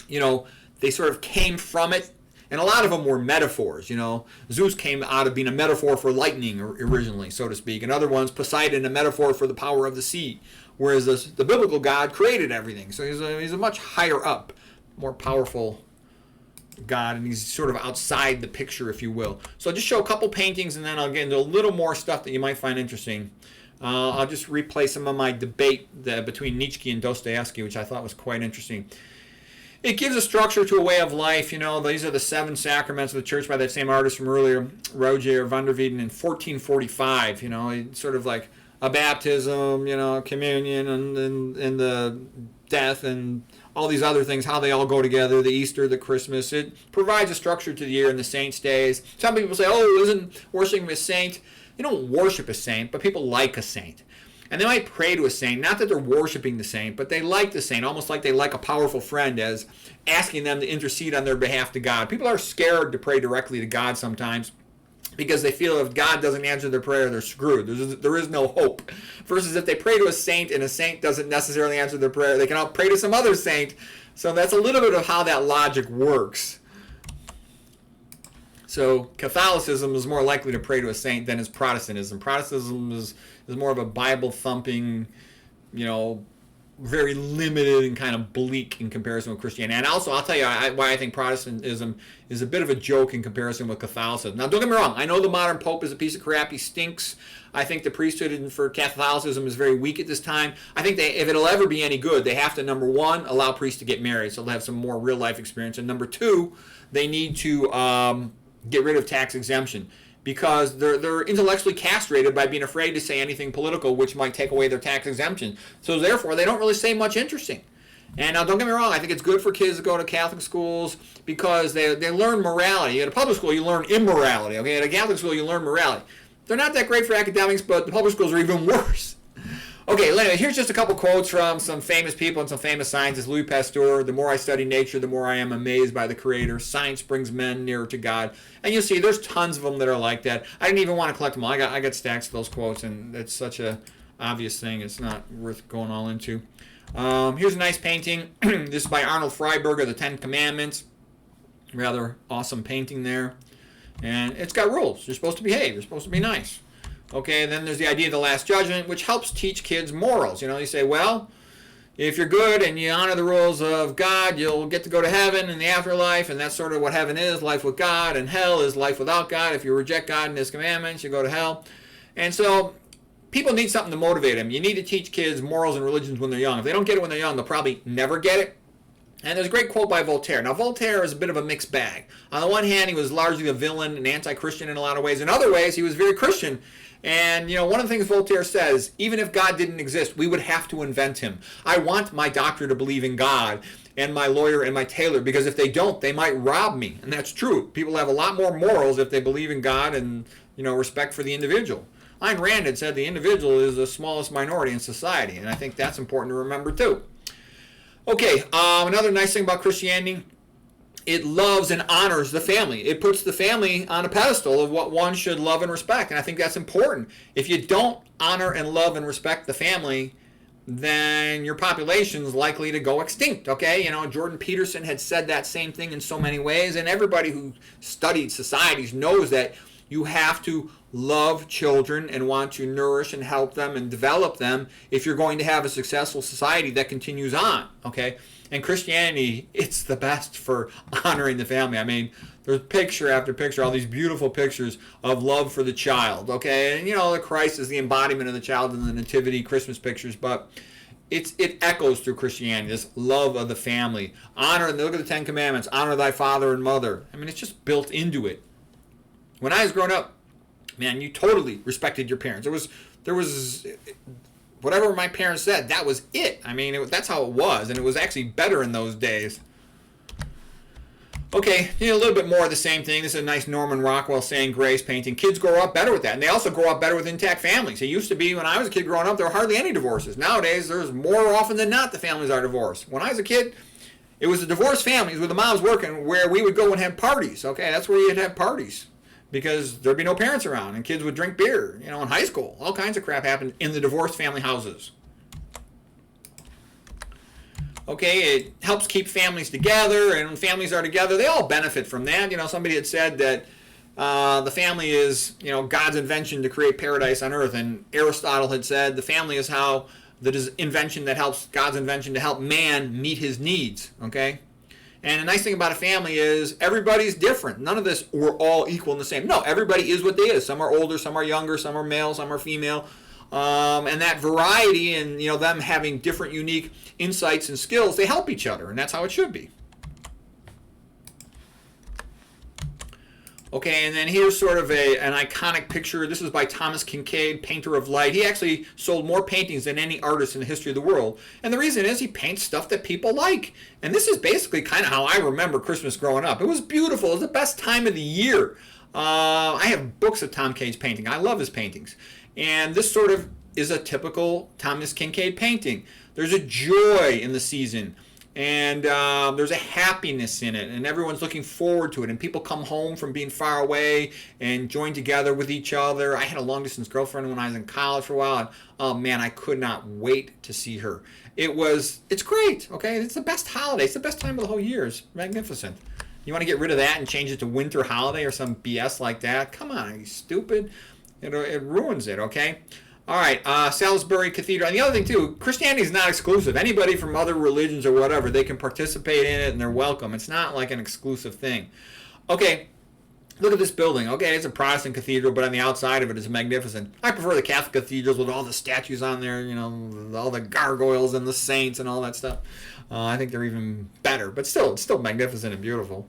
they sort of came from it. And a lot of them were metaphors, you know. Zeus came out of being a metaphor for lightning originally, so to speak. And other ones, Poseidon, a metaphor for the power of the sea. Whereas the biblical God created everything. So he's a much higher up, more powerful God, and he's sort of outside the picture, if you will. So I'll just show a couple paintings, and then I'll get into a little more stuff that you might find interesting. I'll just replay some of my debate between Nietzsche and Dostoevsky, which I thought was quite interesting. It gives a structure to a way of life. You know, these are the 7 sacraments of the church by that same artist from earlier, Roger van der Weyden, in 1445. You know, it's sort of like a baptism, you know, communion, and the death, and all these other things, how they all go together, the Easter, the Christmas. It provides a structure to the year and the saints' days. Some people say, oh, isn't worshiping a saint? You don't worship a saint, but people like a saint. And they might pray to a saint, not that they're worshiping the saint, but they like the saint, almost like they like a powerful friend, as asking them to intercede on their behalf to God. People are scared to pray directly to God sometimes, because they feel if God doesn't answer their prayer, they're screwed. There is no hope. Versus if they pray to a saint and a saint doesn't necessarily answer their prayer, they can all pray to some other saint. So that's a little bit of how that logic works. So Catholicism is more likely to pray to a saint than is Protestantism. Protestantism is more of a Bible-thumping, you know, very limited and kind of bleak in comparison with Christianity. And also, I'll tell you why I think Protestantism is a bit of a joke in comparison with Catholicism. Now, don't get me wrong. I know the modern Pope is a piece of crap. He stinks. I think the priesthood for Catholicism is very weak at this time. I think if it'll ever be any good, they have to, number one, allow priests to get married, so they'll have some more real-life experience. And number two, they need to get rid of tax exemption, because they're intellectually castrated by being afraid to say anything political, which might take away their tax exemption. So therefore, they don't really say much interesting. And now, don't get me wrong, I think it's good for kids to go to Catholic schools because they learn morality. At a public school, you learn immorality. Okay, at a Catholic school, you learn morality. They're not that great for academics, but the public schools are even worse. Okay, anyway, here's just a couple quotes from some famous people and some famous scientists. Louis Pasteur: the more I study nature, the more I am amazed by the Creator. Science brings men nearer to God. And you'll see there's tons of them that are like that. I didn't even want to collect them all. I got stacks of those quotes, and it's such a obvious thing. It's not worth going all into. Here's a nice painting. This is by Arnold Freiberger, The 10 Commandments. Rather awesome painting there. And it's got rules. You're supposed to behave. You're supposed to be nice. Okay, and then there's the idea of the Last Judgment, which helps teach kids morals. You know, you say, well, if you're good and you honor the rules of God, you'll get to go to heaven in the afterlife, and that's sort of what heaven is, life with God, and hell is life without God. If you reject God and His commandments, you go to hell. And so people need something to motivate them. You need to teach kids morals and religions when they're young. If they don't get it when they're young, they'll probably never get it. And there's a great quote by Voltaire. Now, Voltaire is a bit of a mixed bag. On the one hand, he was largely a villain and anti-Christian in a lot of ways. In other ways, he was very Christian. And, you know, one of the things Voltaire says, even if God didn't exist, we would have to invent him. I want my doctor to believe in God, and my lawyer and my tailor, because if they don't, they might rob me. And that's true. People have a lot more morals if they believe in God and, you know, respect for the individual. Ayn Rand had said the individual is the smallest minority in society, and I think that's important to remember too. Okay, another nice thing about Christianity, it loves and honors the family. It puts the family on a pedestal of what one should love and respect, and I think that's important. If you don't honor and love and respect the family, then your population's likely to go extinct, okay? You know, Jordan Peterson had said that same thing in so many ways, and everybody who studied societies knows that you have to love children and want to nourish and help them and develop them if you're going to have a successful society that continues on, okay? And Christianity, it's the best for honoring the family. I mean, there's picture after picture, all these beautiful pictures of love for the child, okay? And, you know, the Christ is the embodiment of the child in the Nativity, Christmas pictures, but it echoes through Christianity, this love of the family. Honor, and look at the 10 Commandments, honor thy father and mother. I mean, it's just built into it. When I was growing up, man, you totally respected your parents. There was whatever my parents said, that was it. I mean, that's how it was, and it was actually better in those days. Okay, you know, a little bit more of the same thing. This is a nice Norman Rockwell Saying Grace painting. Kids grow up better with that, and they also grow up better with intact families. It used to be, when I was a kid growing up, there were hardly any divorces. Nowadays, there's more often than not the families are divorced. When I was a kid, it was the divorced families where the moms working, where we would go and have parties. Okay, that's where you'd have parties, because there'd be no parents around, and kids would drink beer, you know, in high school. All kinds of crap happened in the divorced family houses. Okay, it helps keep families together, and when families are together, they all benefit from that. Somebody had said that the family is, God's invention to create paradise on earth, and Aristotle had said the family is how the invention that helps God's invention to help man meet his needs. Okay, and the nice thing about a family is everybody's different. None of this we're all equal and the same. No, everybody is what they is. Some are older, some are younger, some are male, some are female. And that variety and them having different unique insights and skills, they help each other, and that's how it should be. Okay, and then here's sort of an iconic picture. This is by Thomas Kincaid, painter of light. He actually sold more paintings than any artist in the history of the world. And the reason is he paints stuff that people like. And this is basically kind of how I remember Christmas growing up. It was beautiful. It was the best time of the year. I have books of Tom Kincaid's painting. I love his paintings. And this sort of is a typical Thomas Kincaid painting. There's a joy in the season, and there's a happiness in it, and everyone's looking forward to it, and people come home from being far away and join together with each other. I had a long-distance girlfriend when I was in college for a while, and oh man, I could not wait to see her. It's great, okay? It's the best holiday. It's the best time of the whole year. It's magnificent. You want to get rid of that and change it to winter holiday or some BS like that? Come on, are you stupid? It ruins it, okay? All right, Salisbury Cathedral. And the other thing, too, Christianity is not exclusive. Anybody from other religions or whatever, they can participate in it and they're welcome. It's not like an exclusive thing. Okay, look at this building. Okay, it's a Protestant cathedral, but on the outside of it is magnificent. I prefer the Catholic cathedrals with all the statues on there, all the gargoyles and the saints and all that stuff. I think they're even better, but still, it's still magnificent and beautiful.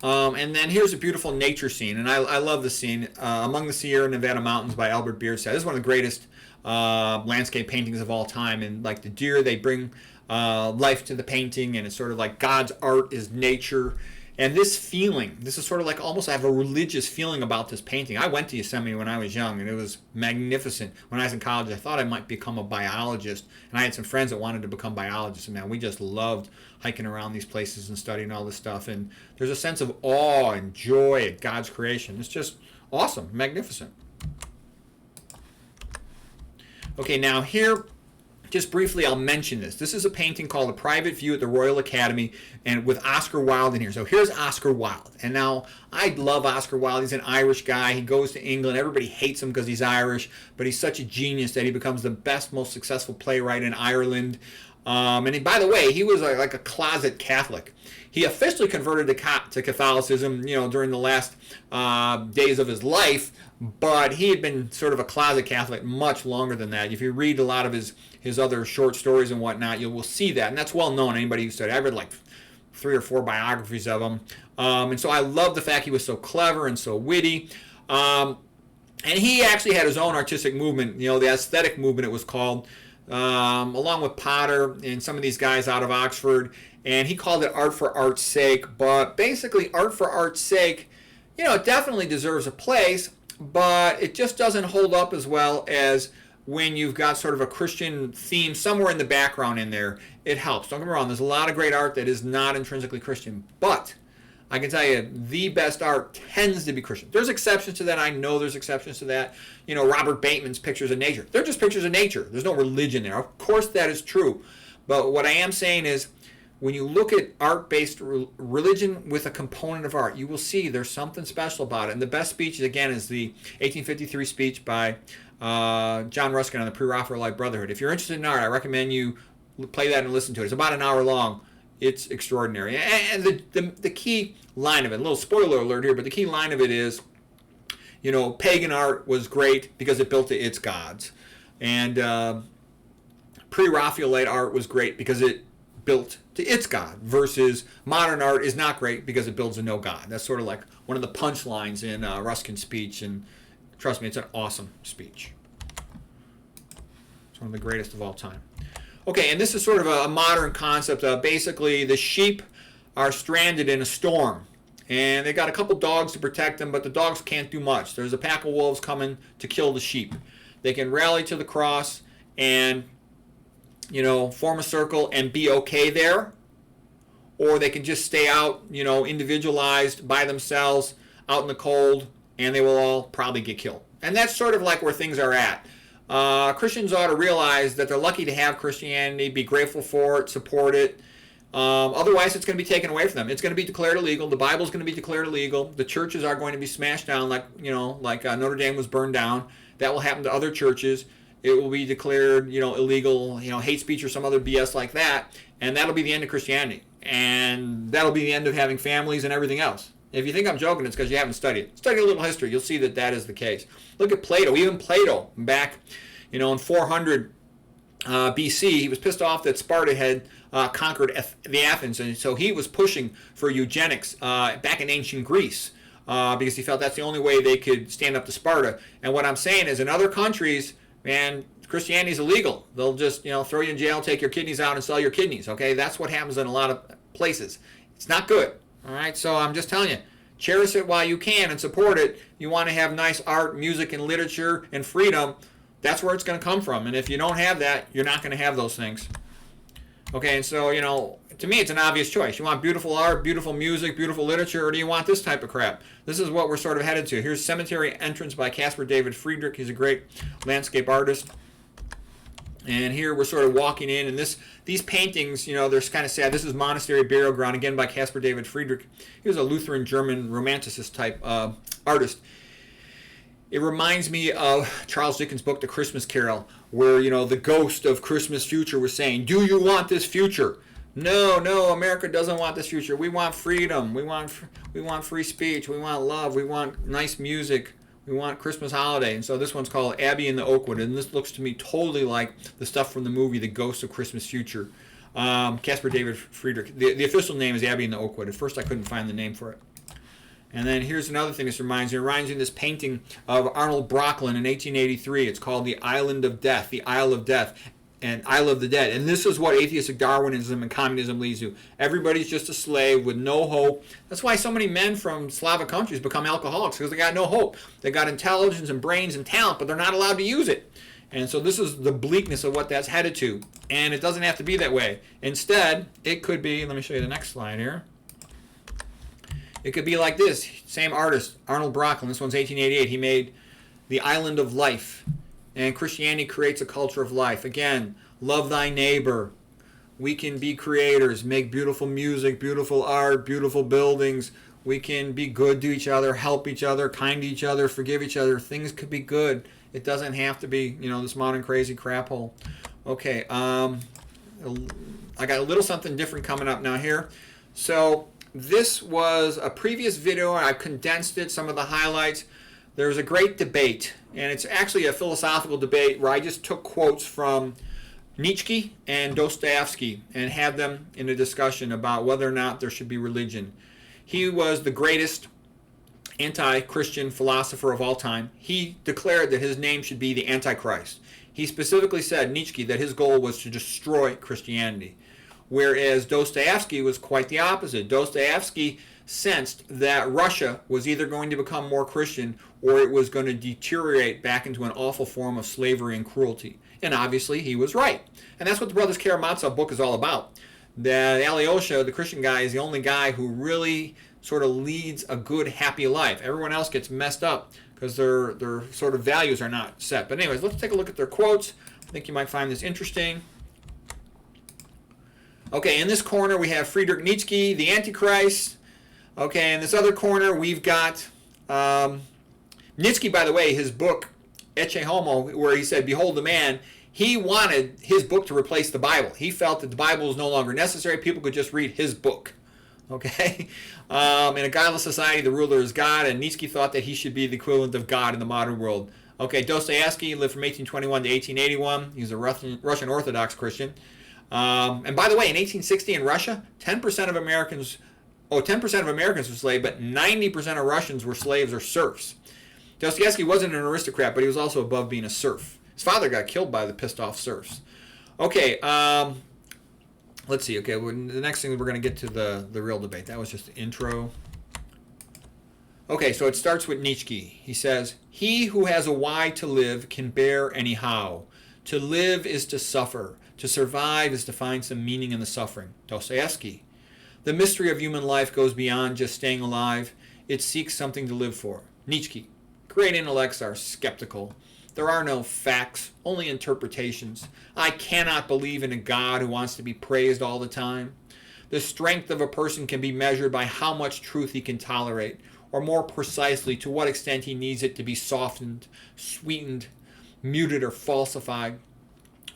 And then here's a beautiful nature scene, and I love the scene. Among the Sierra Nevada Mountains by Albert Bierstadt. This is one of the greatest landscape paintings of all time. And like the deer, they bring life to the painting, and it's sort of like God's art is nature. And this is sort of like almost I have a religious feeling about this painting. I went to Yosemite when I was young, and it was magnificent. When I was in college, I thought I might become a biologist, and I had some friends that wanted to become biologists, and man, we just loved hiking around these places and studying all this stuff. And there's a sense of awe and joy at God's creation. It's just awesome, magnificent. Okay, now here, just briefly, I'll mention this. This is a painting called A Private View at the Royal Academy, and with Oscar Wilde in here. So here's Oscar Wilde. And now, I love Oscar Wilde. He's an Irish guy. He goes to England. Everybody hates him because he's Irish, but he's such a genius that he becomes the best, most successful playwright in Ireland. By the way, he was like a closet Catholic. He officially converted to Catholicism, during the last days of his life, but he had been sort of a closet Catholic much longer than that. If you read a lot of his other short stories and whatnot, you will see that, and that's well known. Anybody who studied, I read like 3 or 4 biographies of him, and so I love the fact he was so clever and so witty. And he actually had his own artistic movement, the aesthetic movement it was called, along with Potter and some of these guys out of Oxford, and he called it art for art's sake. But basically, art for art's sake, it definitely deserves a place, but it just doesn't hold up as well as when you've got sort of a Christian theme somewhere in the background in there. It helps. Don't get me wrong, there's a lot of great art that is not intrinsically Christian, but I can tell you the best art tends to be Christian. There's exceptions to that. I know there's exceptions to that. Robert Bateman's pictures of nature. They're just pictures of nature. There's no religion there. Of course that is true. But what I am saying is when you look at art-based religion with a component of art, you will see there's something special about it. And the best speech, again, is the 1853 speech by John Ruskin on the Pre-Raphaelite Brotherhood. If you're interested in art, I recommend you play that and listen to it. It's about an hour long. It's extraordinary. And the key line of it, a little spoiler alert here, but the key line of it is, pagan art was great because it built to its gods. And pre-Raphaelite art was great because it built to its God, versus modern art is not great because it builds to no God. That's sort of like one of the punchlines in Ruskin's speech, and trust me, it's an awesome speech. It's one of the greatest of all time. Okay, and this is sort of a modern concept. Basically, the sheep are stranded in a storm, and they got a couple dogs to protect them, but the dogs can't do much. There's a pack of wolves coming to kill the sheep. They can rally to the cross and, form a circle and be okay there, or they can just stay out, individualized by themselves, out in the cold, and they will all probably get killed. And that's sort of like where things are at. Christians ought to realize that they're lucky to have Christianity, be grateful for it, support it. Otherwise, it's going to be taken away from them. It's going to be declared illegal. The Bible's going to be declared illegal. The churches are going to be smashed down, like Notre Dame was burned down. That will happen to other churches. It will be declared, illegal, hate speech or some other BS like that, and that'll be the end of Christianity. And that'll be the end of having families and everything else. If you think I'm joking, it's because you haven't studied it. Study a little history. You'll see that that is the case. Look at Plato. Even Plato, back, in 400 BC, he was pissed off that Sparta had conquered the Athens, and so he was pushing for eugenics back in ancient Greece because he felt that's the only way they could stand up to Sparta. And what I'm saying is, in other countries, man, Christianity is illegal. They'll just, throw you in jail, take your kidneys out, and sell your kidneys. Okay, that's what happens in a lot of places. It's not good. All right, so I'm just telling you, cherish it while you can and support it. You want to have nice art, music, and literature and freedom. That's where it's going to come from. And if you don't have that, you're not going to have those things. Okay, and so, to me, it's an obvious choice. You want beautiful art, beautiful music, beautiful literature, or do you want this type of crap? This is what we're sort of headed to. Here's Cemetery Entrance by Caspar David Friedrich. He's a great landscape artist. And here we're sort of walking in, and these paintings, they're kind of sad. This is Monastery Burial Ground, again by Caspar David Friedrich. He was a Lutheran German romanticist type artist. It reminds me of Charles Dickens' book, The Christmas Carol, where, the ghost of Christmas future was saying, do you want this future? No, America doesn't want this future. We want freedom. We want free speech. We want love. We want nice music. We want Christmas holiday. And so this one's called Abbey in the Oakwood, and this looks to me totally like the stuff from the movie The Ghost of Christmas Future. Caspar David Friedrich. The official name is Abbey in the Oakwood. At first I couldn't find the name for it. And then here's another thing this reminds me. It reminds me of this painting of Arnold Brocklin in 1883. It's called The Island of Death, the Isle of Death, and Isle of the Dead. And this is what atheistic Darwinism and communism leads to. Everybody's just a slave with no hope. That's why so many men from Slavic countries become alcoholics, because they got no hope. They got intelligence and brains and talent, but they're not allowed to use it. And so this is the bleakness of what that's headed to. And it doesn't have to be that way. Instead, it could be, let me show you the next slide here. It could be like this. Same artist, Arnold Brocklin. This one's 1888. He made The Island of Life. And Christianity creates a culture of life. Again, love thy neighbor. We can be creators, make beautiful music, beautiful art, beautiful buildings. We can be good to each other, help each other, kind to each other, forgive each other. Things could be good. It doesn't have to be, this modern crazy crap hole. Okay, I got a little something different coming up now here. So this was a previous video. I've condensed it, some of the highlights. There's a great debate, and it's actually a philosophical debate where I just took quotes from Nietzsche and Dostoevsky and had them in a discussion about whether or not there should be religion. He was the greatest anti-Christian philosopher of all time. He declared that his name should be the Antichrist. He specifically said, Nietzsche, that his goal was to destroy Christianity. Whereas Dostoevsky was quite the opposite. Dostoevsky sensed that Russia was either going to become more Christian or it was going to deteriorate back into an awful form of slavery and cruelty. And obviously he was right. And that's what the Brothers Karamazov book is all about. That Alyosha, the Christian guy, is the only guy who really sort of leads a good, happy life. Everyone else gets messed up because their sort of values are not set. But anyways, let's take a look at their quotes. I think you might find this interesting. Okay, in this corner we have Friedrich Nietzsche, the Antichrist. Okay, in this other corner we've got Nietzsche, by the way, his book, Ecce Homo, where he said, Behold the Man, he wanted his book to replace the Bible. He felt that the Bible was no longer necessary. People could just read his book. Okay? In a godless society, the ruler is God, and Nietzsche thought that he should be the equivalent of God in the modern world. Okay, Dostoevsky lived from 1821 to 1881. He was a Russian Orthodox Christian. And by the way, in 1860 in Russia, 10% of Americans were slaves, but 90% of Russians were slaves or serfs. Dostoevsky wasn't an aristocrat, but he was also above being a serf. His father got killed by the pissed off serfs. Okay, let's see. Okay, the next thing we're going to get to the real debate. That was just the intro. Okay, so it starts with Nietzsche. He says, He who has a why to live can bear any how. To live is to suffer. To survive is to find some meaning in the suffering. Dostoevsky. The mystery of human life goes beyond just staying alive. It seeks something to live for. Nietzsche. Great intellects are skeptical. There are no facts, only interpretations. I cannot believe in a God who wants to be praised all the time. The strength of a person can be measured by how much truth he can tolerate, or more precisely, to what extent he needs it to be softened, sweetened, muted, or falsified.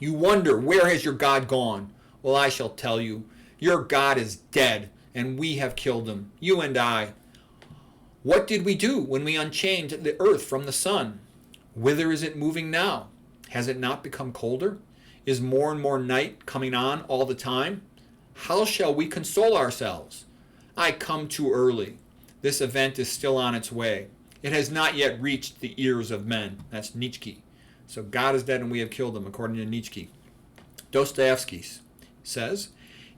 You wonder, where has your God gone? Well, I shall tell you. Your God is dead, and we have killed him, you and I. What did we do when we unchained the earth from the sun? Whither is it moving now? Has it not become colder? Is more and more night coming on all the time? How shall we console ourselves? I come too early. This event is still on its way. It has not yet reached the ears of men. That's Nietzsche. So God is dead and we have killed him, according to Nietzsche. Dostoevsky says,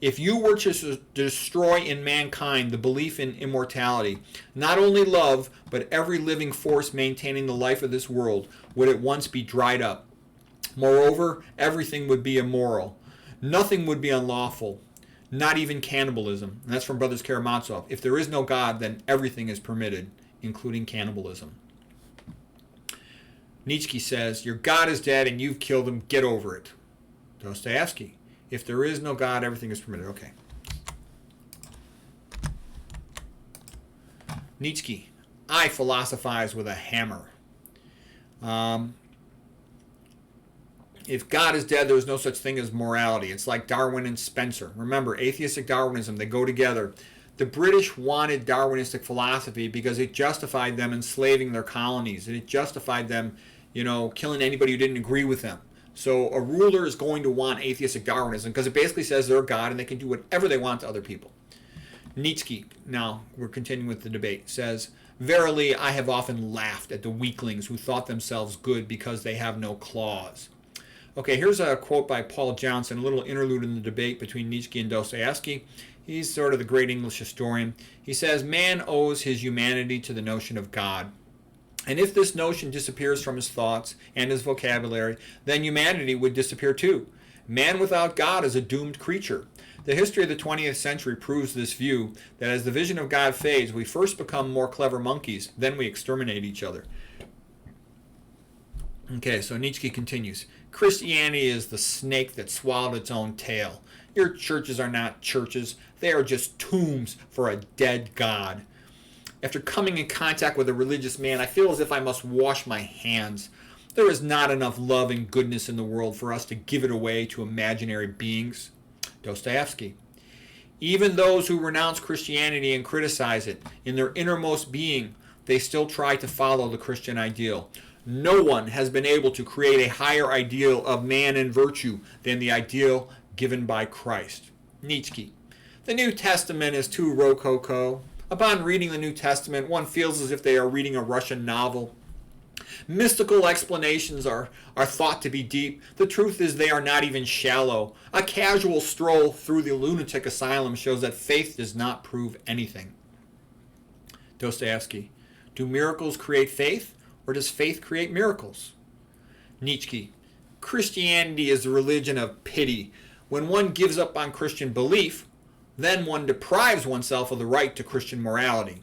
if you were to destroy in mankind the belief in immortality, not only love, but every living force maintaining the life of this world would at once be dried up. Moreover, everything would be immoral. Nothing would be unlawful, not even cannibalism. And that's from Brothers Karamazov. If there is no God, then everything is permitted, including cannibalism. Nietzsche says, your God is dead and you've killed him. Get over it. Dostoevsky, if there is no God, everything is permitted. Okay. Nietzsche, I philosophize with a hammer. If God is dead, there is no such thing as morality. It's like Darwin and Spencer. Remember, atheistic Darwinism, they go together. The British wanted Darwinistic philosophy because it justified them enslaving their colonies. And it justified them, killing anybody who didn't agree with them. So a ruler is going to want atheistic Darwinism because it basically says they're God and they can do whatever they want to other people. Nietzsche, now we're continuing with the debate, says, verily, I have often laughed at the weaklings who thought themselves good because they have no claws. Okay, here's a quote by Paul Johnson, a little interlude in the debate between Nietzsche and Dostoevsky. He's sort of the great English historian. He says, man owes his humanity to the notion of God. And if this notion disappears from his thoughts and his vocabulary, then humanity would disappear too. Man without God is a doomed creature. The history of the 20th century proves this view, that as the vision of God fades, we first become more clever monkeys, then we exterminate each other. Okay, so Nietzsche continues. Christianity is the snake that swallowed its own tail. Your churches are not churches. They are just tombs for a dead God. After coming in contact with a religious man, I feel as if I must wash my hands. There is not enough love and goodness in the world for us to give it away to imaginary beings. Dostoevsky. Even those who renounce Christianity and criticize it, in their innermost being, they still try to follow the Christian ideal. No one has been able to create a higher ideal of man and virtue than the ideal given by Christ. Nietzsche. The New Testament is too rococo. Upon reading the New Testament, one feels as if they are reading a Russian novel. Mystical explanations are thought to be deep. The truth is they are not even shallow. A casual stroll through the lunatic asylum shows that faith does not prove anything. Dostoevsky. Do miracles create faith, or does faith create miracles? Nietzsche. Christianity is the religion of pity. When one gives up on Christian belief, then one deprives oneself of the right to Christian morality.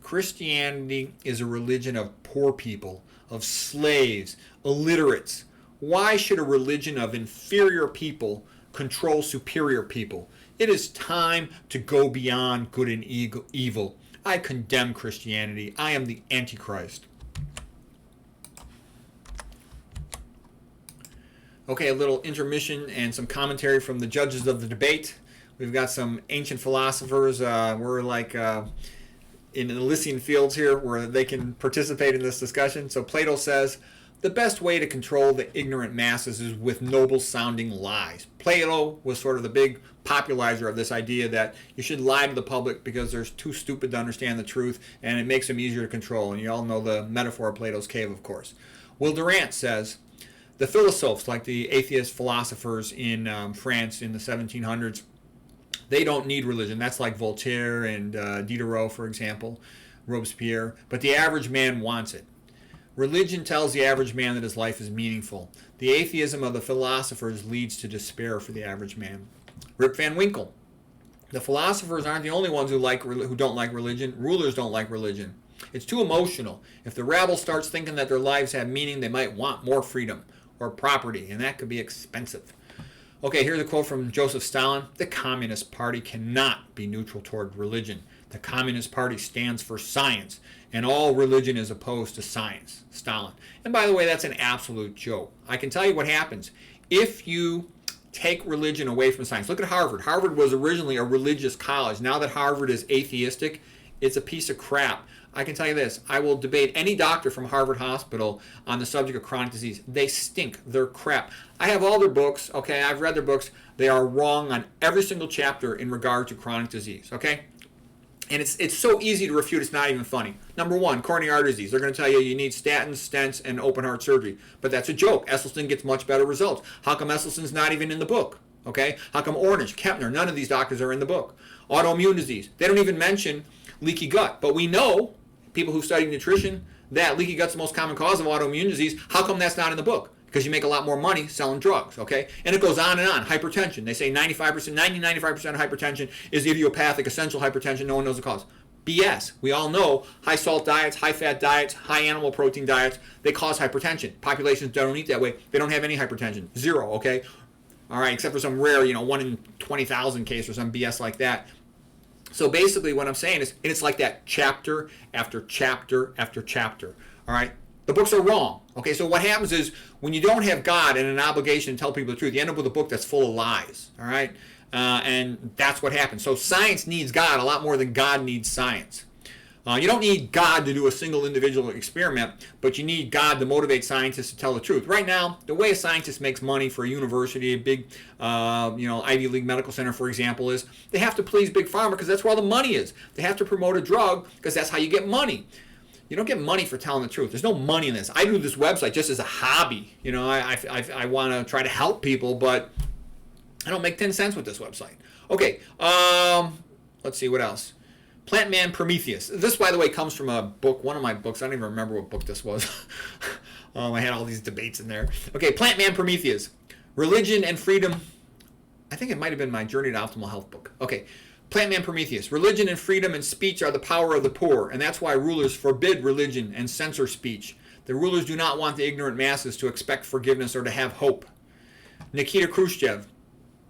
Christianity is a religion of poor people, of slaves, illiterates. Why should a religion of inferior people control superior people? It is time to go beyond good and evil. I condemn Christianity. I am the Antichrist. Okay, a little intermission and some commentary from the judges of the debate. We've got some ancient philosophers. We're like in Elysian fields here where they can participate in this discussion. So Plato says, the best way to control the ignorant masses is with noble-sounding lies. Plato was sort of the big popularizer of this idea that you should lie to the public because they're too stupid to understand the truth, and it makes them easier to control. And you all know the metaphor of Plato's cave, of course. Will Durant says, the philosophes, like the atheist philosophers in France in the 1700s, they don't need religion. That's like Voltaire and Diderot, for example, Robespierre. But the average man wants it. Religion tells the average man that his life is meaningful. The atheism of the philosophers leads to despair for the average man. Rip Van Winkle. The philosophers aren't the only ones who don't like religion. Rulers don't like religion. It's too emotional. If the rabble starts thinking that their lives have meaning, they might want more freedom or property, and that could be expensive. Okay, here's a quote from Joseph Stalin. The Communist Party cannot be neutral toward religion. The Communist Party stands for science, and all religion is opposed to science. Stalin. And by the way, that's an absolute joke. I can tell you what happens if you take religion away from science. Look at Harvard. Harvard was originally a religious college. Now that Harvard is atheistic, it's a piece of crap. I can tell you this. I will debate any doctor from Harvard Hospital on the subject of chronic disease. They stink. They're crap. I have all their books, okay? I've read their books. They are wrong on every single chapter in regard to chronic disease, okay? And it's so easy to refute, it's not even funny. Number one, coronary artery disease. They're going to tell you need statins, stents, and open heart surgery. But that's a joke. Esselstyn gets much better results. How come Esselstyn's not even in the book? Okay? How come Ornish, Kempner, none of these doctors are in the book? Autoimmune disease. They don't even mention leaky gut. But we know, people who study nutrition, that leaky gut's the most common cause of autoimmune disease. How come that's not in the book? Because you make a lot more money selling drugs, okay? And it goes on and on. Hypertension. They say 95%, 95% of hypertension is idiopathic, essential hypertension. No one knows the cause. BS. We all know high salt diets, high fat diets, high animal protein diets, they cause hypertension. Populations don't eat that way. They don't have any hypertension. Zero, okay? All right, except for some rare, 1 in 20,000 case or some BS like that. So basically what I'm saying is, it's like that chapter after chapter after chapter, all right? The books are wrong. Okay, so what happens is when you don't have God and an obligation to tell people the truth, you end up with a book that's full of lies. All right, and that's what happens. So science needs God a lot more than God needs science. You don't need God to do a single individual experiment, but you need God to motivate scientists to tell the truth. Right now, the way a scientist makes money for a university, a big, Ivy League medical center, for example, is they have to please Big Pharma because that's where all the money is. They have to promote a drug because that's how you get money. You don't get money for telling the truth. There's no money in this. I do this website just as a hobby. I want to try to help people, but I don't make 10 cents with this website. Okay, let's see, what else? Plant Man Prometheus. This, by the way, comes from a book, one of my books. I don't even remember what book this was. I had all these debates in there. Okay, Plant Man Prometheus. Religion and Freedom. I think it might have been my Journey to Optimal Health book. Okay. Plant Man Prometheus. Religion and freedom and speech are the power of the poor, and that's why rulers forbid religion and censor speech. The rulers do not want the ignorant masses to expect forgiveness or to have hope. Nikita Khrushchev.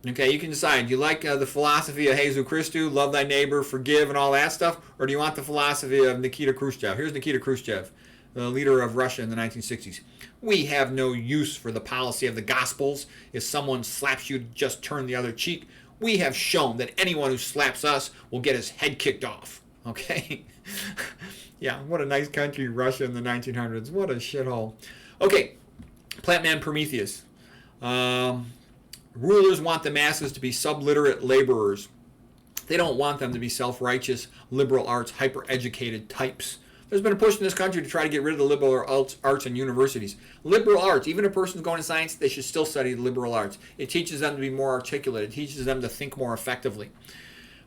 Okay, you can decide. Do you like the philosophy of Jesus Christou, love thy neighbor, forgive, and all that stuff, or do you want the philosophy of Nikita Khrushchev? Here's Nikita Khrushchev, the leader of Russia in the 1960s. We have no use for the policy of the Gospels. If someone slaps you, just turn the other cheek. We have shown that anyone who slaps us will get his head kicked off. Okay? Yeah, what a nice country, Russia in the 1900s. What a shithole. Okay, Plant Man Prometheus. Rulers want the masses to be subliterate laborers. They don't want them to be self-righteous, liberal arts, hyper-educated types. There's been a push in this country to try to get rid of the liberal arts in universities. Liberal arts, even if a person's going to science, they should still study the liberal arts. It teaches them to be more articulate. It teaches them to think more effectively.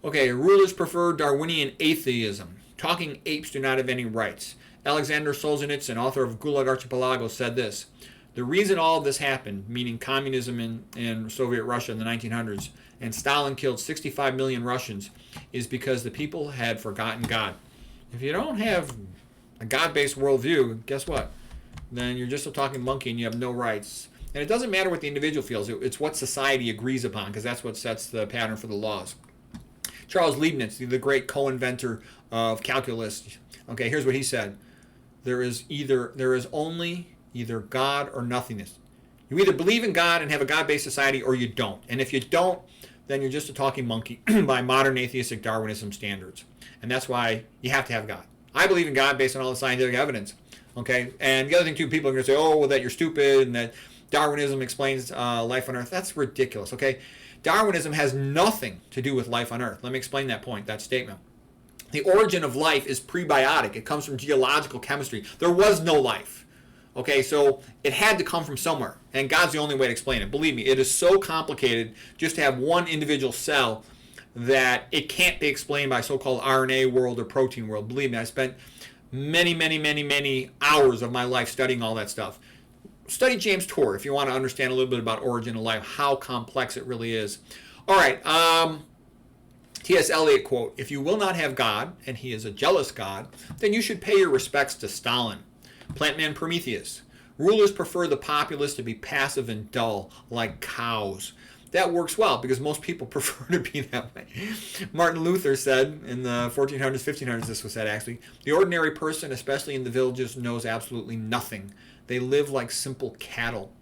Okay, rulers prefer Darwinian atheism. Talking apes do not have any rights. Alexander Solzhenitsyn, author of Gulag Archipelago, said this: the reason all of this happened, meaning communism in Soviet Russia in the 1900s, and Stalin killed 65 million Russians, is because the people had forgotten God. If you don't have a God-based worldview, guess what? Then you're just a talking monkey and you have no rights. And it doesn't matter what the individual feels. It's what society agrees upon, because that's what sets the pattern for the laws. Charles Leibniz, the great co-inventor of calculus, okay, here's what he said. There is only either God or nothingness. You either believe in God and have a God-based society, or you don't. And if you don't, then you're just a talking monkey by modern atheistic Darwinism standards. And that's why you have to have God. I believe in God based on all the scientific evidence. Okay? And the other thing, too, people are going to say, oh, well, that you're stupid and that Darwinism explains life on Earth. That's ridiculous. Okay? Darwinism has nothing to do with life on Earth. Let me explain that point, that statement. The origin of life is prebiotic. It comes from geological chemistry. There was no life. Okay, so it had to come from somewhere. And God's the only way to explain it. Believe me, it is so complicated just to have one individual cell that it can't be explained by so-called RNA world or protein world. Believe me, I spent many hours of my life studying all that stuff. Study James Tour if you want to understand a little bit about origin of life, how complex it really is. All right, to T.S. Eliot quote, "If you will not have God, and he is a jealous God, then you should pay your respects to Stalin." Plantman Prometheus, "Rulers prefer the populace to be passive and dull, like cows." That works well because most people prefer to be that way. Martin Luther said in the 1400s, 1500s, this was said actually, "The ordinary person, especially in the villages, knows absolutely nothing. They live like simple cattle."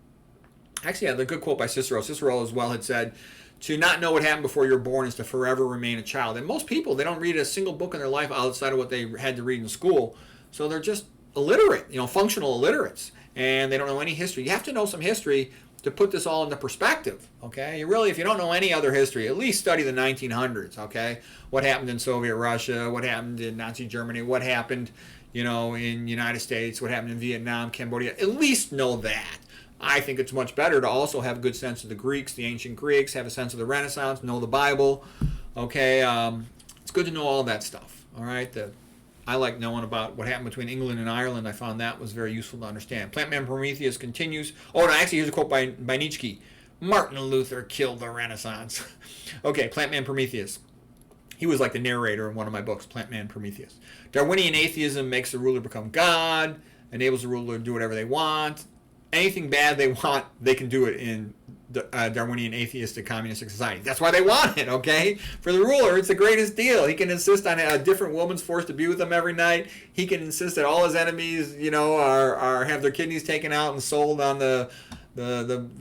Actually, yeah, the good quote by Cicero. Cicero as well had said, "To not know what happened before you're born is to forever remain a child." And most people, they don't read a single book in their life outside of what they had to read in school. So they're just illiterate, functional illiterates. And they don't know any history. You have to know some history to put this all into perspective, okay? If you don't know any other history, at least study the 1900s, okay? What happened in Soviet Russia, what happened in Nazi Germany, what happened, in the United States, what happened in Vietnam, Cambodia. At least know that. I think it's much better to also have a good sense of the Greeks, the ancient Greeks, have a sense of the Renaissance, know the Bible, okay? It's good to know all that stuff, all right? I like knowing about what happened between England and Ireland. I found that was very useful to understand. Plantman Prometheus continues. Oh, no, actually, here's a quote by Nietzsche. "Martin Luther killed the Renaissance." Okay, Plantman Prometheus. He was like the narrator in one of my books, Plantman Prometheus. "Darwinian atheism makes the ruler become God, enables the ruler to do whatever they want. Anything bad they want, they can do it in Darwinian atheistic communistic society." That's why they want it, okay? For the ruler, it's the greatest deal. He can insist on a different woman's forced to be with him every night. He can insist that all his enemies, are have their kidneys taken out and sold on the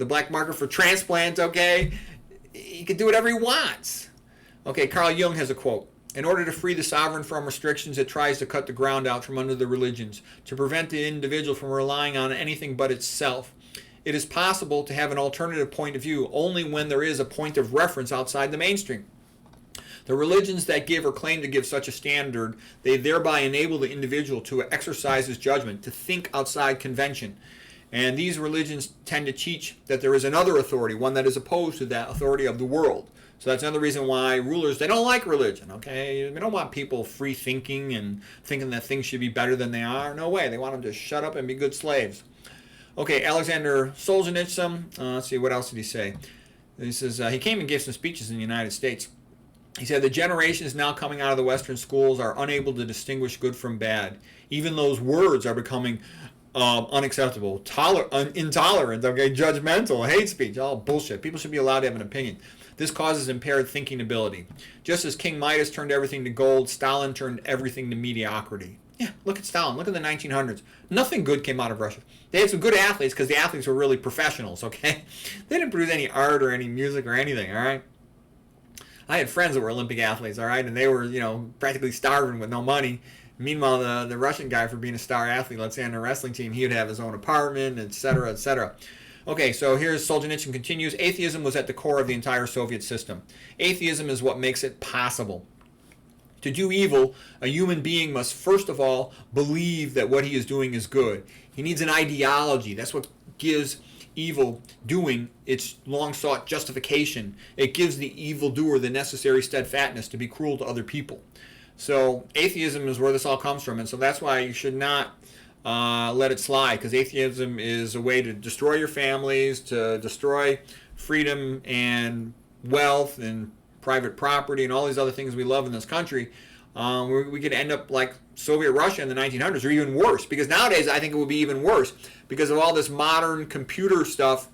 black market for transplant, okay? He can do whatever he wants. Okay, Carl Jung has a quote. "In order to free the sovereign from restrictions, it tries to cut the ground out from under the religions, to prevent the individual from relying on anything but itself. It is possible to have an alternative point of view only when there is a point of reference outside the mainstream. The religions that give or claim to give such a standard, they thereby enable the individual to exercise his judgment, to think outside convention. And these religions tend to teach that there is another authority, one that is opposed to that authority of the world. So that's another reason why rulers, they don't like religion, okay? They don't want people free thinking and thinking that things should be better than they are. No way. They want them to shut up and be good slaves." Okay, Alexander Solzhenitsyn, let's see, what else did he say? He says, he came and gave some speeches in the United States. He said, "The generations now coming out of the Western schools are unable to distinguish good from bad. Even those words are becoming unacceptable, intolerant, okay, judgmental, hate speech, all bullshit. People should be allowed to have an opinion. This causes impaired thinking ability. Just as King Midas turned everything to gold, Stalin turned everything to mediocrity." Yeah, look at Stalin. Look at the 1900s. Nothing good came out of Russia. They had some good athletes because the athletes were really professionals, okay? They didn't produce any art or any music or anything, all right? I had friends that were Olympic athletes, all right, and they were, practically starving with no money. Meanwhile, the Russian guy, for being a star athlete, let's say on a wrestling team, he would have his own apartment, etc., etc. Okay, so here's Solzhenitsyn continues. "Atheism was at the core of the entire Soviet system. Atheism is what makes it possible. To do evil, a human being must first of all believe that what he is doing is good. He needs an ideology. That's what gives evil doing its long-sought justification. It gives the evildoer the necessary steadfastness to be cruel to other people." So atheism is where this all comes from, and so that's why you should not let it slide, because atheism is a way to destroy your families, to destroy freedom and wealth and private property and all these other things we love in this country. We could end up like Soviet Russia in the 1900s, or even worse, because nowadays I think it would be even worse because of all this modern computer stuff.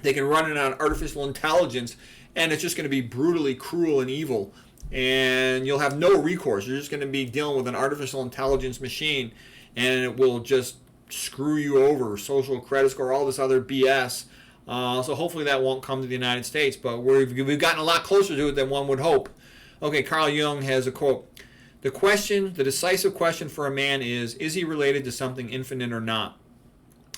They can run it on artificial intelligence, and it's just going to be brutally cruel and evil, and you'll have no recourse. You're just going to be dealing with an artificial intelligence machine, and it will just screw you over, social credit score, all this other BS. So hopefully that won't come to the United States, but we've gotten a lot closer to it than one would hope. Okay, Carl Jung has a quote. The decisive question for a man is he related to something infinite or not?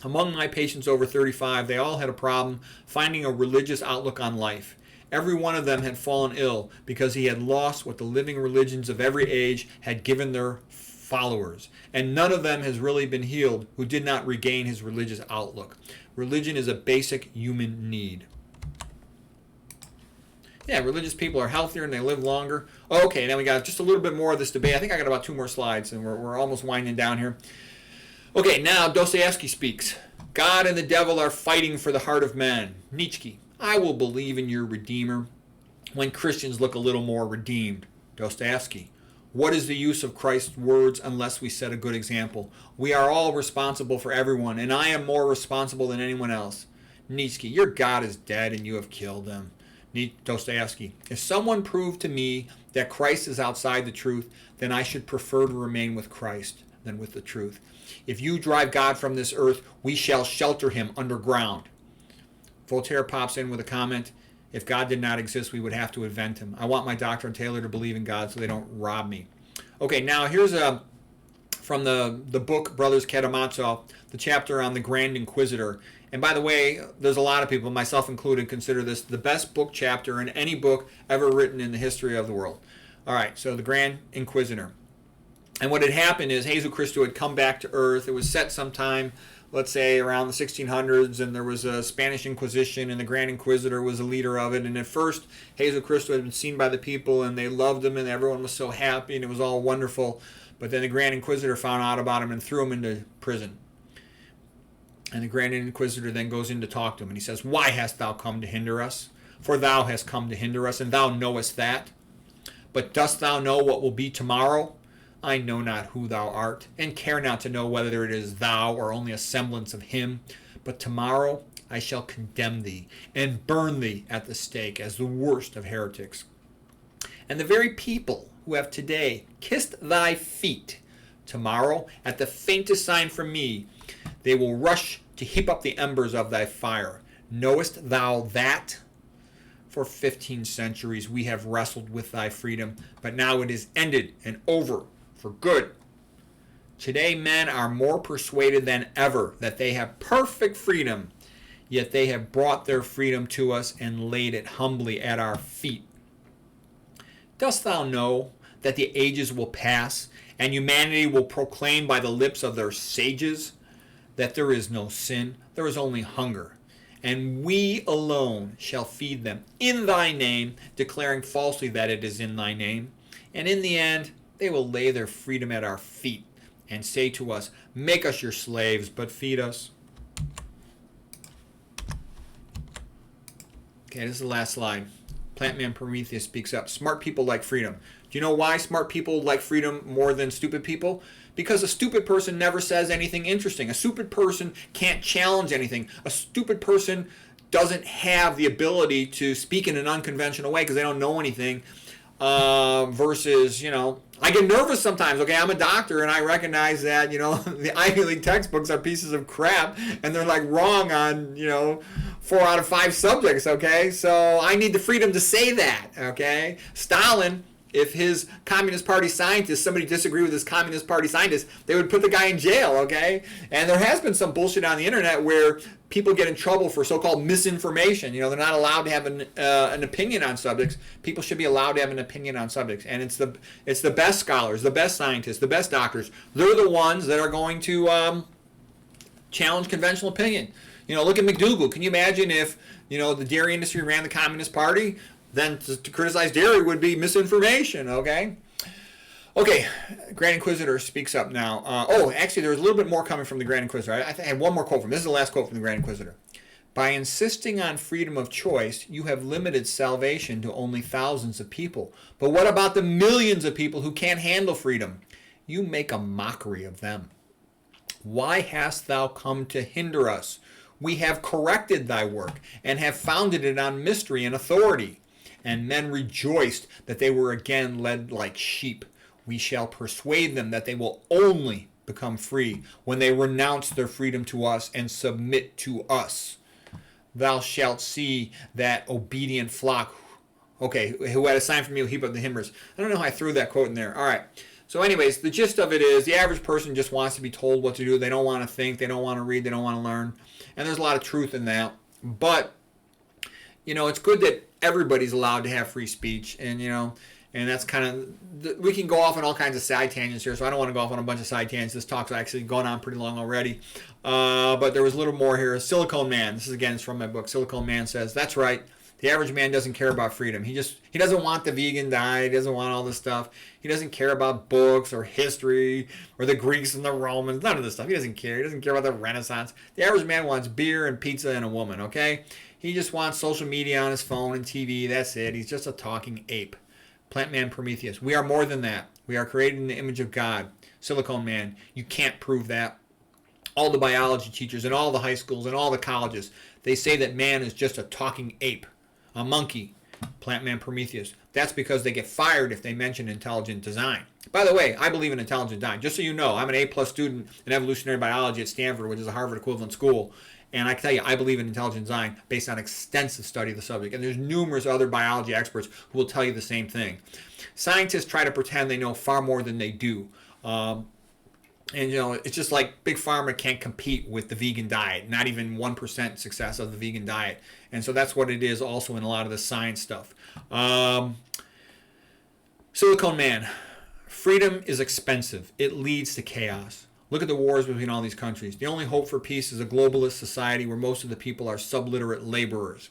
Among my patients over 35, they all had a problem finding a religious outlook on life. Every one of them had fallen ill because he had lost what the living religions of every age had given their followers. And none of them has really been healed who did not regain his religious outlook. Religion is a basic human need. Yeah, religious people are healthier and they live longer. Okay, now we got just a little bit more of this debate. I think I got about 2 more slides, and we're almost winding down here. Okay, now Dostoevsky speaks. God and the devil are fighting for the heart of man. Nietzsche, I will believe in your Redeemer. when Christians look a little more redeemed. Dostoevsky. What is the use of Christ's words unless we set a good example? We are all responsible for everyone, and I am more responsible than anyone else. Nietzsche. Your God is dead and you have killed him. Dostoevsky. If someone proved to me that Christ is outside the truth, then I should prefer to remain with Christ than with the truth. If you drive God from this earth, we shall shelter him underground. Voltaire pops in with a comment. If God did not exist, we would have to invent him. I want my doctor and Taylor to believe in God so they don't rob me. Okay, now here's from the book Brothers Karamazov, the chapter on the Grand Inquisitor. And by the way, there's a lot of people, myself included, consider this the best book chapter in any book ever written in the history of the world. All right, so the Grand Inquisitor. And what had happened is Jesus Christ had come back to earth. It was set sometime, let's say, around the 1600s, and there was a Spanish Inquisition, and the Grand Inquisitor was the leader of it. And at first, Jesus Christ had been seen by the people, and they loved him, and everyone was so happy, and it was all wonderful. But then the Grand Inquisitor found out about him and threw him into prison. And the Grand Inquisitor then goes in to talk to him, and he says, Why hast thou come to hinder us? For thou hast come to hinder us, and thou knowest that. But dost thou know what will be tomorrow? I know not who thou art, and care not to know whether it is thou or only a semblance of him. But tomorrow I shall condemn thee, and burn thee at the stake as the worst of heretics. And the very people who have today kissed thy feet, tomorrow, at the faintest sign from me, they will rush to heap up the embers of thy fire. Knowest thou that? For 15 centuries we have wrestled with thy freedom, but now it is ended and over for good. Today men are more persuaded than ever that they have perfect freedom, yet they have brought their freedom to us and laid it humbly at our feet. Dost thou know that the ages will pass, and humanity will proclaim by the lips of their sages that there is no sin, there is only hunger, and we alone shall feed them in thy name, declaring falsely that it is in thy name. And in the end, they will lay their freedom at our feet and say to us, Make us your slaves, but feed us. Okay, this is the last slide. Plantman Prometheus speaks up. Smart people like freedom. Do you know why smart people like freedom more than stupid people? Because a stupid person never says anything interesting. A stupid person can't challenge anything. A stupid person doesn't have the ability to speak in an unconventional way because they don't know anything. Versus, I get nervous sometimes. Okay, I'm a doctor and I recognize that, the Ivy League textbooks are pieces of crap and they're like wrong on, 4 out of 5 subjects. Okay, so I need the freedom to say that. Okay, Stalin, if his Communist Party scientists, somebody disagreed with his Communist Party scientists, they would put the guy in jail, okay? And there has been some bullshit on the internet where people get in trouble for so-called misinformation. They're not allowed to have an opinion on subjects. People should be allowed to have an opinion on subjects. And it's the best scholars, the best scientists, the best doctors. They're the ones that are going to challenge conventional opinion. Look at McDougal. Can you imagine if, the dairy industry ran the Communist Party? Then to criticize dairy would be misinformation, okay? Okay, Grand Inquisitor speaks up now. Actually, there was a little bit more coming from the Grand Inquisitor. I had one more quote from him. This is the last quote from the Grand Inquisitor. By insisting on freedom of choice, you have limited salvation to only thousands of people. But what about the millions of people who can't handle freedom? You make a mockery of them. Why hast thou come to hinder us? We have corrected thy work and have founded it on mystery and authority. And men rejoiced that they were again led like sheep. We shall persuade them that they will only become free when they renounce their freedom to us and submit to us. Thou shalt see that obedient flock, who had a sign from you, heap up the hymners. I don't know how I threw that quote in there. All right. So anyways, the gist of it is the average person just wants to be told what to do. They don't want to think. They don't want to read. They don't want to learn. And there's a lot of truth in that. But, it's good that everybody's allowed to have free speech. And, and that's kind of, we can go off on all kinds of side tangents here. So I don't want to go off on a bunch of side tangents. This talk's actually gone on pretty long already. But there was a little more here. Silicone Man. This is from my book. Silicone Man says, that's right. The average man doesn't care about freedom. He doesn't want the vegan diet. He doesn't want all this stuff. He doesn't care about books or history or the Greeks and the Romans. None of this stuff. He doesn't care. He doesn't care about the Renaissance. The average man wants beer and pizza and a woman, okay? He just wants social media on his phone and TV. That's it. He's just a talking ape. Plant Man Prometheus. We are more than that. We are created in the image of God. Silicone Man. You can't prove that. All the biology teachers in all the high schools and all the colleges, they say that man is just a talking ape, a monkey. Plant Man Prometheus. That's because they get fired if they mention intelligent design. By the way, I believe in intelligent design. Just so you know, I'm an A-plus student in evolutionary biology at Stanford, which is a Harvard equivalent school. And I can tell you, I believe in intelligent design based on extensive study of the subject. And there's numerous other biology experts who will tell you the same thing. Scientists try to pretend they know far more than they do. And, you know, it's just like Big Pharma can't compete with the vegan diet, not even 1% success of the vegan diet. And so that's what it is also in a lot of the science stuff. Silicone Man. Freedom is expensive. It leads to chaos. Look at the wars between all these countries. The only hope for peace is a globalist society where most of the people are subliterate laborers.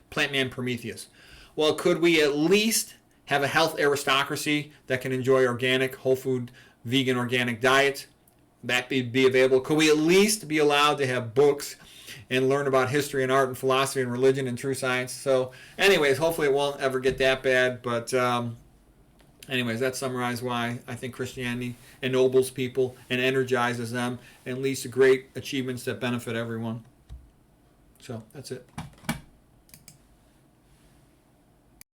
Plant Man Prometheus. Well, could we at least have a health aristocracy that can enjoy organic, whole food, vegan, organic diet? That be available. Could we at least be allowed to have books and learn about history and art and philosophy and religion and true science? So anyways, hopefully it won't ever get that bad. But anyways, that summarizes why I think Christianity ennobles people and energizes them and leads to great achievements that benefit everyone. So that's it.